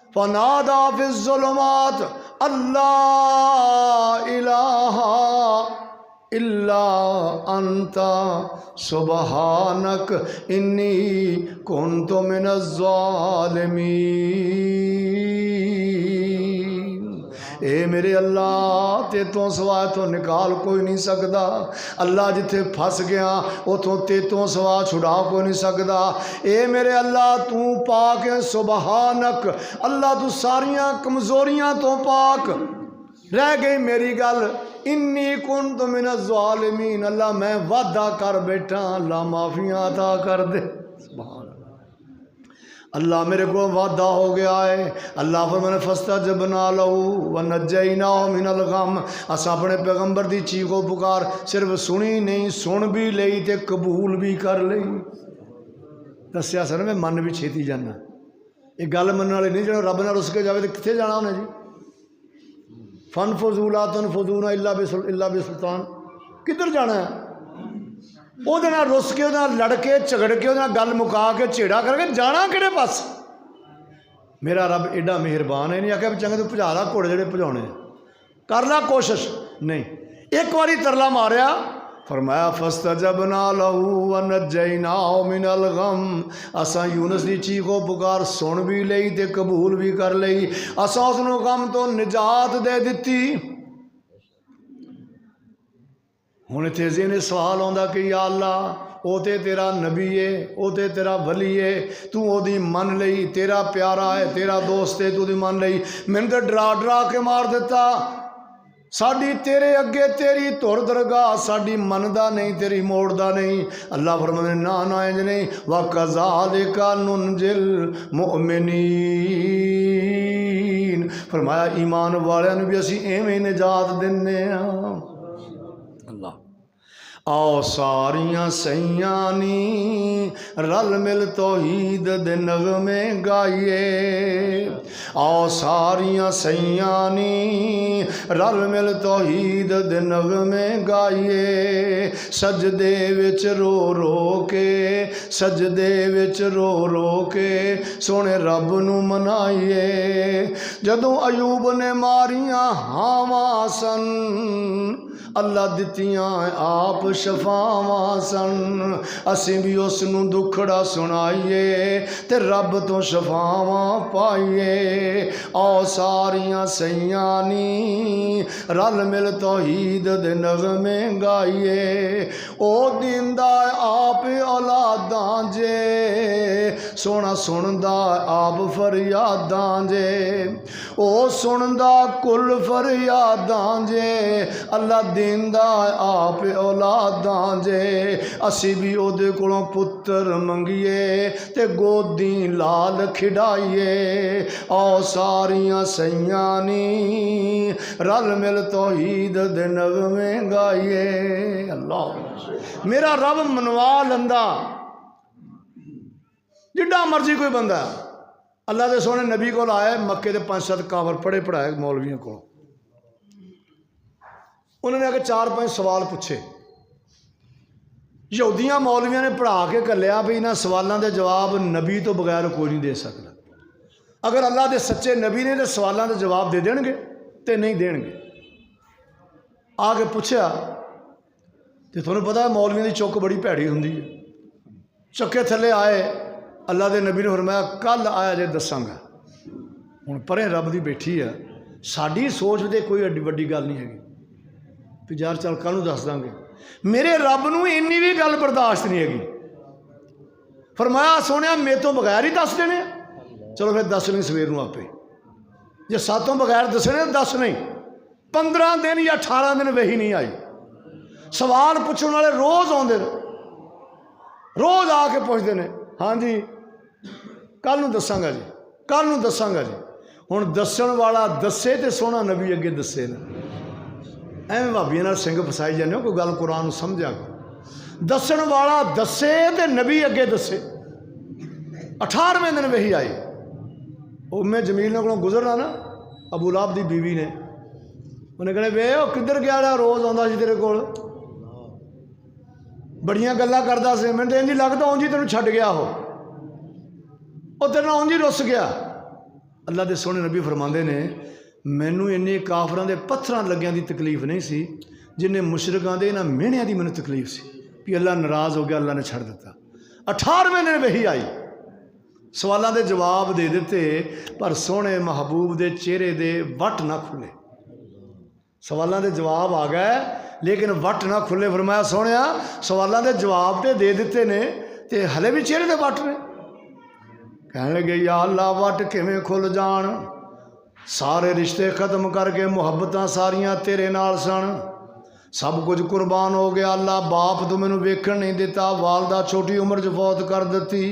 फनादा फिज़्ज़ुलुमात अल्लाह इलाहा इल्ला अंता सुबहानक इन्नी कुन्तु मिनज़्ज़ालिमीन। ए मेरे अल्लाह ते तो सवा तो निकाल कोई नहीं सकता, अल्लाह जिथे फस गया उतों ते तो सवा छुड़ा कोई नहीं सकता। ए मेरे अल्लाह तू पाक है, सुबहानक अल्लाह तू सारियां कमज़ोरियां तो पाक। रह गई मेरी गल, इन्नी कुन्तु मिनज़्ज़ालिमीन, अल्लाह मैं वादा कर बैठा, अल्लाह माफ़ियाँ अता कर दे। अल्लाह मेरे को वादा हो गया है। अल्लाह फरमाने फस्तजबना लहू व नज्जैनाहु मिनल गम, असां अपने पैगंबर दी चीखो पुकार सिर्फ सुनी नहीं, सुन भी लई ते कबूल भी कर लई। दस्या सर मैं मन भी छेती जाना, ये गल मनने वाले नहीं, जो रब नाल रुस के जावे तो कित्थे जाना उन्हें जी। फन फजूला तन फजूना इल्ला बि सुल्तान, किधर जाना है? ਉਹਦੇ ਨਾਲ रुस के ਉਹਦੇ ਨਾਲ लड़ के झगड़ के ਉਹਦੇ ਨਾਲ गल मुका के झेड़ा करके जाना किहड़े पास? मेरा रब एडा मेहरबान है, नहीं आख्या चंगे तू भजा ला घोड़े ਜਿਹੜੇ ਭਜਾਉਣੇ, कर ला कोशिश नहीं। एक बारी तरला मारिया, फरमाया फस्तजबना लहू व नज्जैनाहु मिनल गम, असां यूनुस दी चीखो पुकार सुन भी लई ते कबूल भी कर लई, असां उसनूं गम तो निजात दे दित्ती। हुण इत्थे ज़हन सवाल आउंदा कि या अल्लाह वो तो तेरा नबी है, वो तो तेरा वली है, तू ओदी मन लई, तेरा प्यारा है, तेरा दोस्त है, तू ओदी मन लई, मैनूं तो डरा डरा के मार दिता। साडी तेरे अगे तेरी धुर दरगाह, साडी मनदा नहीं तेरी मोड़दा नहीं। अल्लाह फरमांदे ना ना इंज नहीं, व कज़ालिका नुनजिल मुमिनीन, फरमाया ईमान वालियां नूं भी असीं एवें निजात दिंदे हां। आओ सारियां सैयां नी रल मिल तौहीद दे नगमे गाइए। आओ सारियां सैयां नी रल मिल तौहीद दे नगमे गाइए। सजदे विच रो रो के, सजदे विच रो रो के सोने रब नू मनाइए। जदों अयूब ने मारियां हावां सन, अल्लाह दित्तियां आप शफावां सन। असीं भी उस नूं दुखड़ा सुनाइए ते रब तो शफावां पाइए। आओ सारियां सैयां नी रल मिल तौहीद दे नगमे गाइए। ओ दिंदा आप औलादां जे, सोना सुनदा आप फरियादां जे। ओ सुनदा कुल फरियादां जे, अल्लाह दिंदा आप औलादां जे। असी भी ओदे कोलों पुत्र मंगिए ते गोदी लाल खिडाइए। आओ सारियां सैयां नी रल मिल तौहीद दे नगमे गाइए। अल्लाह मेरा रब मनवा लंदा जिड्डा मर्जी कोई बंदा। अल्लाह दे सोने नबी कोल आए, मक्के दे 5-7 कावर पढ़े पढ़ाए मौलवियों को। उन्होंने आके 4-5 सवाल पूछे। यहूदियां मौलवियों ने पढ़ा के घलिया भी इन्होंने सवालों के जवाब नबी तो बगैर कोई नहीं दे सकता। अगर अल्लाह के सच्चे नबी ने तो सवालों के जवाब दे देंगे तो नहीं देंगे। आके पूछा तो थोड़ा पता है मौलवियों की चुक बड़ी भैड़ी होंगी है। चुके थले आए, अल्लाह के नबी ने फरमाया कल आया जे दसांगा। हुण परे रब की बैठी है, साड़ी सोच दे कोई एडी वड्डी गल नहीं हैगी भी यार चल कल नूं दस देंगे। मेरे रब नूं इन्नी भी गल बर्दाश्त नहीं हैगी। फरमाया सोनिया मेरे तो बगैर ही दस देने। चलो फिर दस नहीं सवेर नूं आपे, जे सातों बगैर दसने तो दस नहीं। 15 दिन या 18 दिन वही नहीं आई। सवाल पूछने वाले रोज़ आउंदे ने, रोज़ आके पुछदे ने हाँ जी कल नूं दसांगा जी, कल नूं दसांगा जी। हुण दस्सण वाला दसे तो सोहना नबी अगे दसे ना। एवं भाबियों नाल सिंह फसाई जाने हो, कोई गल कुरान नूं समझा करो। दस्सण वाला दसे तो नबी अगे दसे। 18वें दिन वही आई। उम्मे जमील ने कोलों गुजरना ना, अबू लाहब की बीवी ने, उन्हें कहना वे वो किधर गया रहा, रोज़ आउंदा सी तेरे कोल, बड़ियां गल्लां करदा सी, मैनूं तां इंज लगदा उंज ही तैनूं छड्ड गया हो, तेरे नाल उंज ही रुस गया। अल्लाह के सोहने नबी फरमांदे ने मैनू इन्ने काफरां दे पत्थरां लग्गियां दी तकलीफ नहीं सी जिन्हें मुशरकां दे इन्हां मेहणियां दी मैनू तकलीफ सी कि अल्लाह नाराज़ हो गया, अल्लाह ने छड्ड दिता। 18वें दिन वही आई, सवालों के जवाब दे दिते, पर सोहने महबूब दे चेहरे दे वट ना खुले। सवालों के जवाब आ गए लेकिन वट ना खुले। फरमाया सोहणिया सवालों के जवाब तो दे दिते ने ते हले भी चेहरे दे वट ने। कहने लगे या अल्लाह वट किवें खुल जाण, सारे रिश्ते खत्म करके मुहब्बतां सारियां तेरे नाल सन, सब कुछ कुर्बान हो गया। अल्लाह बाप तो मैनू वेखण नहीं दिता, वालदा छोटी उम्र च फौत कर दी।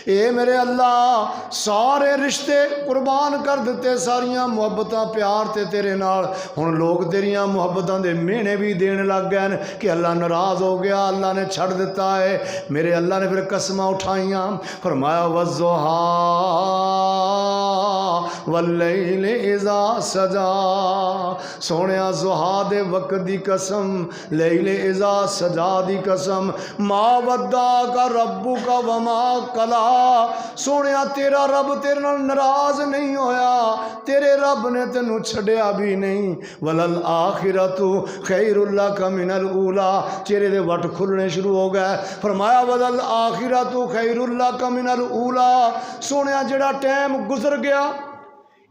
ए मेरे अल्लाह सारे रिश्ते कुर्बान कर दिते, सारियां मुहब्बतां प्यार ते तेरे नाल। हुण लोग तेरियां मुहब्बतां दे मेहने भी देण लग गए कि अल्लाह नाराज़ हो गया, अल्लाह ने छड़ दिता है। मेरे अल्लाह ने फिर कसमां उठाइयां, फरमाया वज़्ज़ुहा वल्लैलि इज़ा सजा। सोहणिया ज़ुहा दे वक्त दी कसम, लैले इज़ा सजा दी कसम, मा वद्दा का रब्बू का वमा कला। सोहणिया तेरा रब तेरे नाल नाराज़ नहीं होया, तेरे रब ने तेनू छड्डिया भी नहीं। वलल आखिरतु खैरुल लका मिनल ऊला। चेहरे दे वट खुलने शुरू हो गए। फरमाया वलल आखिरतु खैरुल लका मिनल ऊला। सोहणिया जेड़ा टाइम गुजर गया,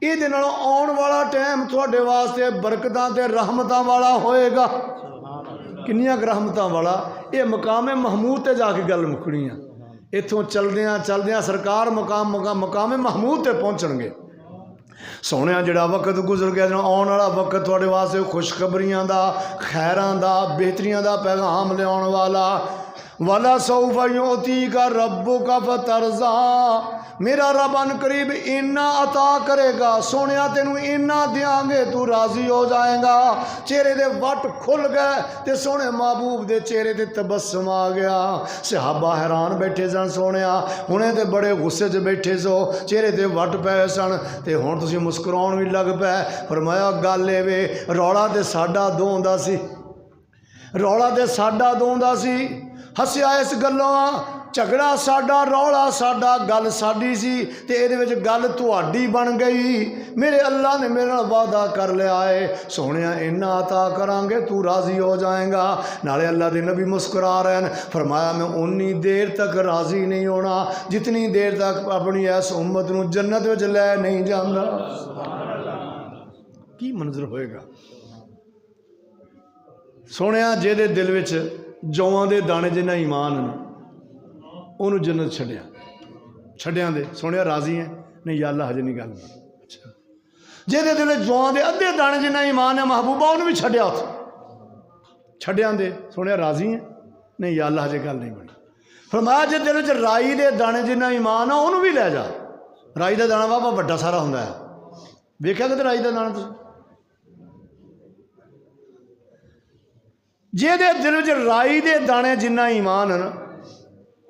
ये आने वाला टाइम थोड़े वास्ते बरकतां ते रहमतां वाला होएगा। किन्नियां रहमतां वाला, ये मकामे महमूद ते जाके गल मुकनी है। इत्थों चलदियां चलदियां सरकार मकामे महमूद ते पहुँचणगे। सोहणिया जिहड़ा वक्त गुजर गया, आने वाला वक्त थोड़े वास्ते खुशखबरियां दा, खैरां दा, बेहतरियां दा पैगाम लियाउण वाला। वाला सौफा युतीका रब्बुका फतरज़ा, मेरा रब अन करीब इन्ना अता करेगा, सोने तेनू इन्ना देंगे तू राजी हो जाएगा। चेहरे दे वट खुल गए ते सोने महबूब दे चेहरे ते तबस्सुम आ गया। सहाबा हैरान बैठे सन, सोने हुणे ते बड़े गुस्से च बैठे सो, चेहरे ते वट पए सन ते हुण तुसीं मुस्कुराउण भी लग पए। फरमाया गल ए वे, रौला ते साडा दों दा सी, रौला ते साडा दों दा सी। हसिया इस गल्लों, झगड़ा साडा, रौला साडा, गल साडी सी ते इहदे विच गल तुहाडी बन गई। मेरे अल्लाह ने मेरे नाल वादा कर लिया है, सोहणिया इन्ना अता करांगे तू राजी हो जाएगा। नाले अल्लाह दे नबी मुस्कुरा रहे हैं, फरमाया मैं उन्नी देर तक राजी नहीं होना जितनी देर तक अपनी इस उम्मत नूं जन्नत विच लै नहीं जांदा। की मंजर होएगा सोहणिया, जिहदे दिल विच जौआं दे दाने जिन्ना ईमान है उन्होंने जन्नत छड्डिया, छड्डिया दे सोहणिया राजी है नहीं या अल्लाह हजे नहीं गल। अच्छा, जिहदे दिल जौआं दे अद्धे दाने जिन्ना ईमान है महबूबा उन्होंने भी छड्डिया, उत्थे छड्डिया दे सोहणिया राजी है नहीं या अल्लाह हजे गल नहीं बनी। फरमाया जे दिल च राई दे दाने जिन्ना ईमान है उन्होंने भी लै जा। राई का दाना बाबा वड्डा सारा हुंदा है, वेख्या किते राई का दाना तुसीं? ਜਿਹਦੇ दिल च राई दे दाने जिन्ना ईमान है ना,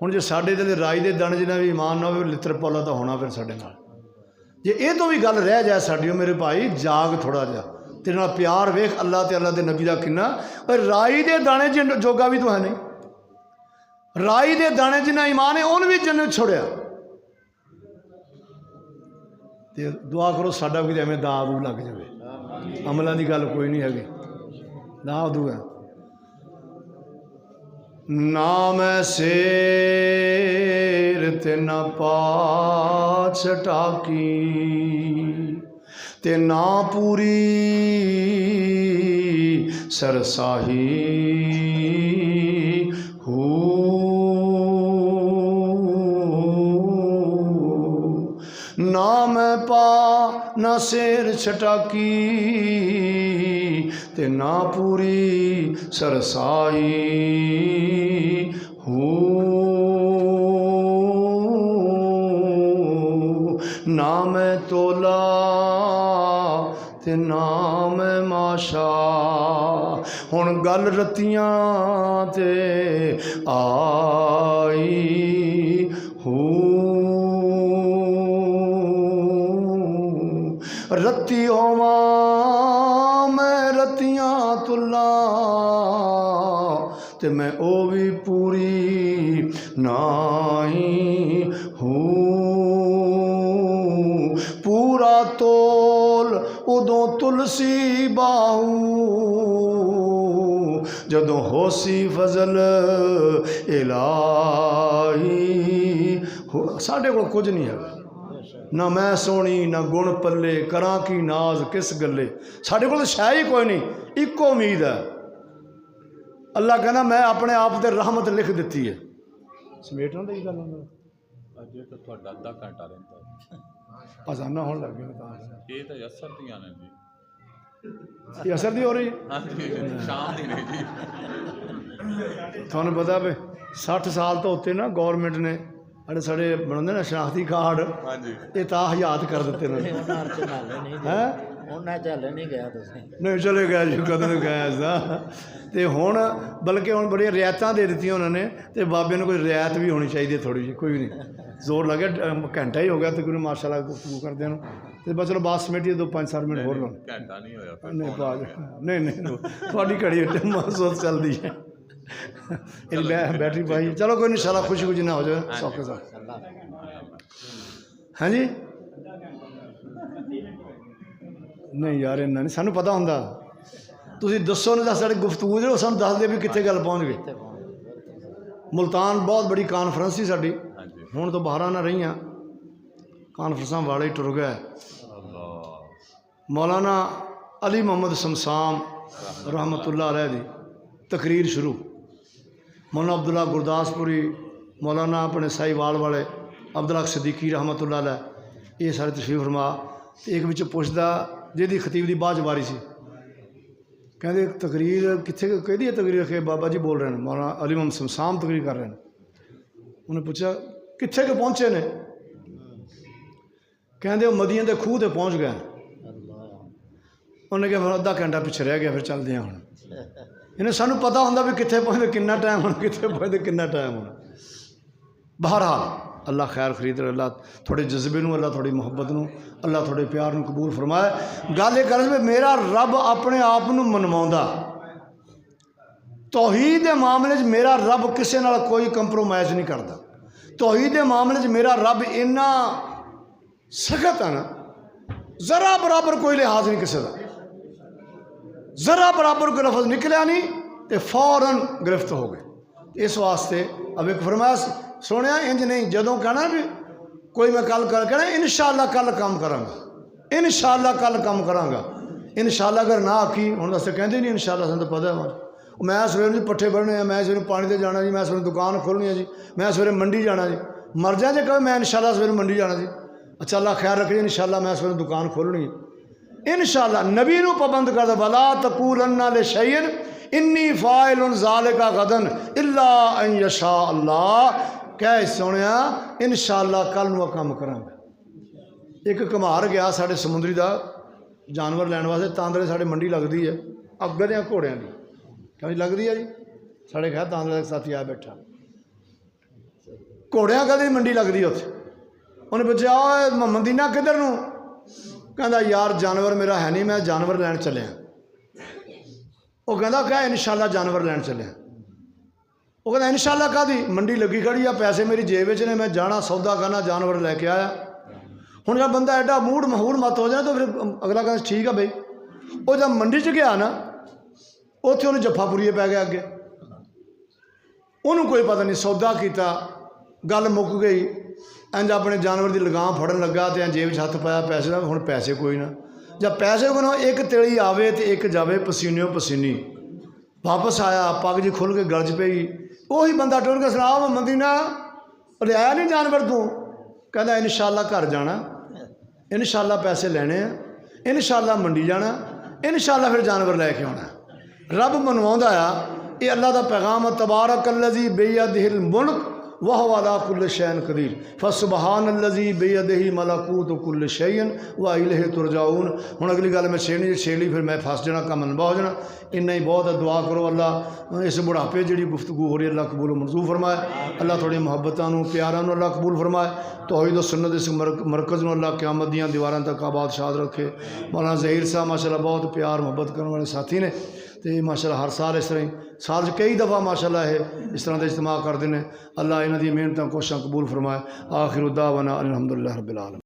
हुण जे साडे दिल राई दे दाने जिन्ना भी ईमान ना होवे लित्र पौला तो होना फिर साडे नाल। जे ये तो भी गल रह जाए साडी, मेरे भाई जाग थोड़ा जिहा, तेरे नाल प्यार वेख अल्लाह ते अल्लाह दे नबी दा किन्ना। पर राई दे दाने जोगा भी तो है नहीं, राई दे दाने जिन्ना ईमान है उन्हें भी जन्नत छोड़िया। ते दुआ करो साडा भी एवें दाग दू लग जाए, अमलों की गल कोई नहीं हैगी, दाग दू है ना। मैं शेर ते ना पाछ टाकी ते ना पूरी सरसाही हो, ना मैं पा ना शेर छटाकी ते ना पूरी सरसाई हो, ना मैं तोला ते ना मैं माशा। हुण गल रत्तियां ते आई हो, रत्ती होवा मैं रत्तियां तुला ते मैं ओ भी पूरी नाई हूँ। पूरा तोल उदों तुलसी बाहू जदों होसी फजल इलाही। साढ़े को कुछ नहीं है, ना मैं सोहनी ना गुण पल्ले, करा की नाज किस गले। साढ़े को शै ही कोई नहीं, इको उम्मीद है। अल्लाह कहना मैं अपने आप से रहमत लिख दी है। समेटना तो गल अजे तो ਤੁਹਾਡਾ ਅੱਧਾ ਘੰਟਾ ਰਹਿੰਦਾ अजाना होने लग गया। ਇਹ ਤਾਂ ਅਸਰ ਦੀਆਂ ਨੇ ਜੀ, ये असर दी हो रही है ਸ਼ਾਮ ਦੀ ਨਹੀਂ ਜੀ। थानू पता भी 60 साल तो उत्ते ना गौरमेंट ने अरे साढ़े बनते ना शनाख्ती कार्ड ये तो हयात कर दिते हैं। नहीं चले गए जी, कदों गए सा तो हुण बल्कि हुण बड़िया रियायतां दे दित्तियां उन्होंने, तो बाबे ने कोई रियायत भी होनी चाहिए थोड़ी जी, कोई नहीं जोर लगे। घंटा ही हो गया तकरीबन माशाअल्लाह गुफ्तगू करदे नु, तो बस चलो बात समेटिए 2-5 मिनट होर लो। घंटा नहीं होया नहीं नहीं थोड़ी घड़ी महसूस चलती है बैटरी पाई। चलो कोई नहीं, सारा खुशी खुशी ना हो जाए सौखे साथ। हाँ जी नहीं यार इन्ना नहीं सानू पता होंदा, तुसीं दसो ना साड़ी गुफ्तगू जो सानू दस दे भी कित्थे गल पहुँच गई। मुल्तान बहुत बड़ी कानफ्रेंस सी साडी, हुण तो 12 ना रही कानफ्रेंसां वाले ही टुर गए। मौलाना अली मोहम्मद शमशाम रहमतुल्लाह अलैह दी तकरीर शुरू, मौलाना अब्दुल्ला गुरदासपुरी, मौलाना अपने साहिवाल वाले अब्दुल्ला सिद्दीकी रहमतुल्लाह अलैह, ये सारे तशरीफ फरमा। एक विच पुछदा जिहदी खतीब दी बाज बारी सी, ਕਹਿੰਦੇ ਤਕਰੀਰ ਕਿੱਥੇ ਕਿਹਦੀ ਹੈ ਤਕਰੀਰ ਕਿ ਬਾਬਾ ਜੀ ਬੋਲ ਰਹੇ ਨੇ ਮੌਲਾਨਾ ਅਲੀ ਮੁਹੰਮਦ ਸਮਸਾਮ ਤਕਰੀਰ ਕਰ ਰਹੇ ਨੇ। ਉਹਨੇ ਪੁੱਛਿਆ ਕਿੱਥੇ ਕਿ ਪਹੁੰਚੇ ਨੇ? ਕਹਿੰਦੇ ਉਹ ਮਦੀਨੇ ਦੇ ਖੂਹ 'ਤੇ ਪਹੁੰਚ ਗਏ। ਉਹਨੇ ਕਿਹਾ ਫਿਰ ਅੱਧਾ ਘੰਟਾ ਪਿੱਛੇ ਰਹਿ ਗਿਆ, ਫਿਰ ਚੱਲਦੇ ਹਾਂ ਹੁਣ। ਇਹਨੇ ਸਾਨੂੰ ਪਤਾ ਹੁੰਦਾ ਵੀ ਕਿੱਥੇ ਪਹੁੰਚਦੇ ਕਿੰਨਾ ਟਾਈਮ ਹੋਣਾ, ਕਿੱਥੇ ਪਹੁੰਚਦੇ ਕਿੰਨਾ ਟਾਈਮ ਹੋਣਾ। ਬਹਰਹਾਲ अल्लाह खैर खरीद रहे, अल्लाह थोड़े जज्बे नूं, अल्लाह थोड़ी मुहब्बत नूं, अल्लाह थोड़े प्यार नूं कबूल फरमाए। गल ये कर मेरा रब अपने आप नूं मनवाउंदा, तौहीद दे मामले च मेरा रब किसी नाल कोई कंप्रोमाइज़ नहीं करता। तौहीद दे मामले च मेरा रब इन्ना सख्त है ना, जरा बराबर कोई लिहाज नहीं किसी का, जरा बराबर कोई लफज निकलिया नहीं तो फौरन गिरफ्त हो गए। इस वास्ते अब एक फरमाया सुनिया इंज नहीं, जदों कहना भी कोई मैं कल कर कहना इंशाअल्लाह कल काम करांगा, इंशाअल्लाह कल काम करांगा, इंशाअल्लाह अगर ना आखी हुण अस कहते नहीं इंशाअल्लाह, सानूं तो पता है मैं सवेरे जी पट्ठे भरने हैं, मैं सवेरे पानी ते जाना जी, मैं सवेरे दुकान खोलनी है जी, मैं सवेरे मंडी जाना जी। मर जाए जे कहे मैं इंशाअल्लाह सवेरे मंडी जाना जी, अच्छा अल्लाह ख्याल रखे इंशाअल्लाह मैं सवेरे दुकान खोलनी है इंशाअल्लाह। नबी नूं पाबंद कर दे, वला तकूलन्ना लिशैइन इन्नी फाइलुन ज़ालिका गदन इल्ला अन यशा अल्लाह। कह सुनिया इंशाअल्लाह कल नूं काम करांगा। एक घुमार गया साढ़े समुद्री का जानवर लैण वास्ते, तांदरे साढ़े मंडी लगती है अग्गे दे घोड़ियां की कभी लगती है जी, साढ़े खैर तांदरे का साथी आ बैठा, घोड़ियां कदी मंडी लगती है उत्थे। उन्हें पूछा मदीना किधर नूं? कहता यार जानवर मेरा है नहीं, मैं जानवर लैण चलिया। वो कहता क्या इंशाअल्लाह जानवर लैण चलिया। वो कहता इंशाअल्लाह कादी मंडी लगी खड़ी आ, पैसे मेरी जेब में ने, मैं जाना सौदा करना जानवर लैके आया। हुण जब बंदा एडा मूड महूर मत हो जाए तो फिर अगला कहता ठीक है बई। वो जब मंडी च गया ना उत्थे उन्हें जफ्फापुरीए पै गया, अगे उन्होंने कोई पता नहीं, सौदा किया गल मुक गई। इंज अपने जानवर की लगाम फड़न लगा तो जेब च हथ पाया पैसे का, हुण पैसे कोई ना। जब पैसे को ना एक तेली आवे तो एक जावे पसीने पसीनी। वापस आया पग जी खुल के गलज पई, उही बंदा टुर के सुना मदीना लिया नहीं जानवर तू? कहता इंशाअल्लाह घर जाना, इंशाअल्लाह पैसे लेने हैं, इंशाअल्लाह मंडी जाना, इंशाअल्लाह फिर जानवर लैके आना। रब मनवाउंदा आ, ये अल्लाह का पैगाम है। तबारकल्लज़ी बियदिहिल मुल्क वह वाला कुल्ल शैन कदीर फसुबहानल्लज़ी बियदिही मलाकूतु कुल्ल शैइन व इलैहि तुरजाऊन। हुण अगली गल मैं छेड़नी छेड़ी फिर मैं फस जाना, काम लंबा हो जाना। इन्ना ही बहुत है, दुआ करो अल्लाह इस बुढ़ापे जी गुफ्तगू हो रही है अल्लाह कबूल मंजूर फरमाए। अल्लाह थोड़ी मुहब्बतां प्यारां अल्लाह कबूल फरमाए। तौहीद और सुन्नत इस मरकज़ में अल्लाह क़यामत दीयां दीवारां तक आबाद शाद रखे। मौलाना ज़हीर साहब माशाअल्लाह बहुत प्यार मुहब्बत करने वाले साथी ने, तो माशाअल्लाह हर साल इस तरह ही साल कई दफ़ा माशाअल्लाह है इस तरह का इज्तिमा करते हैं। अल्लाह इन्हां दी मेहनतां कोशिशां कबूल फरमाए। आखिर दावाना अल्हम्दुलिल्लाह रब्बिल आलमीन।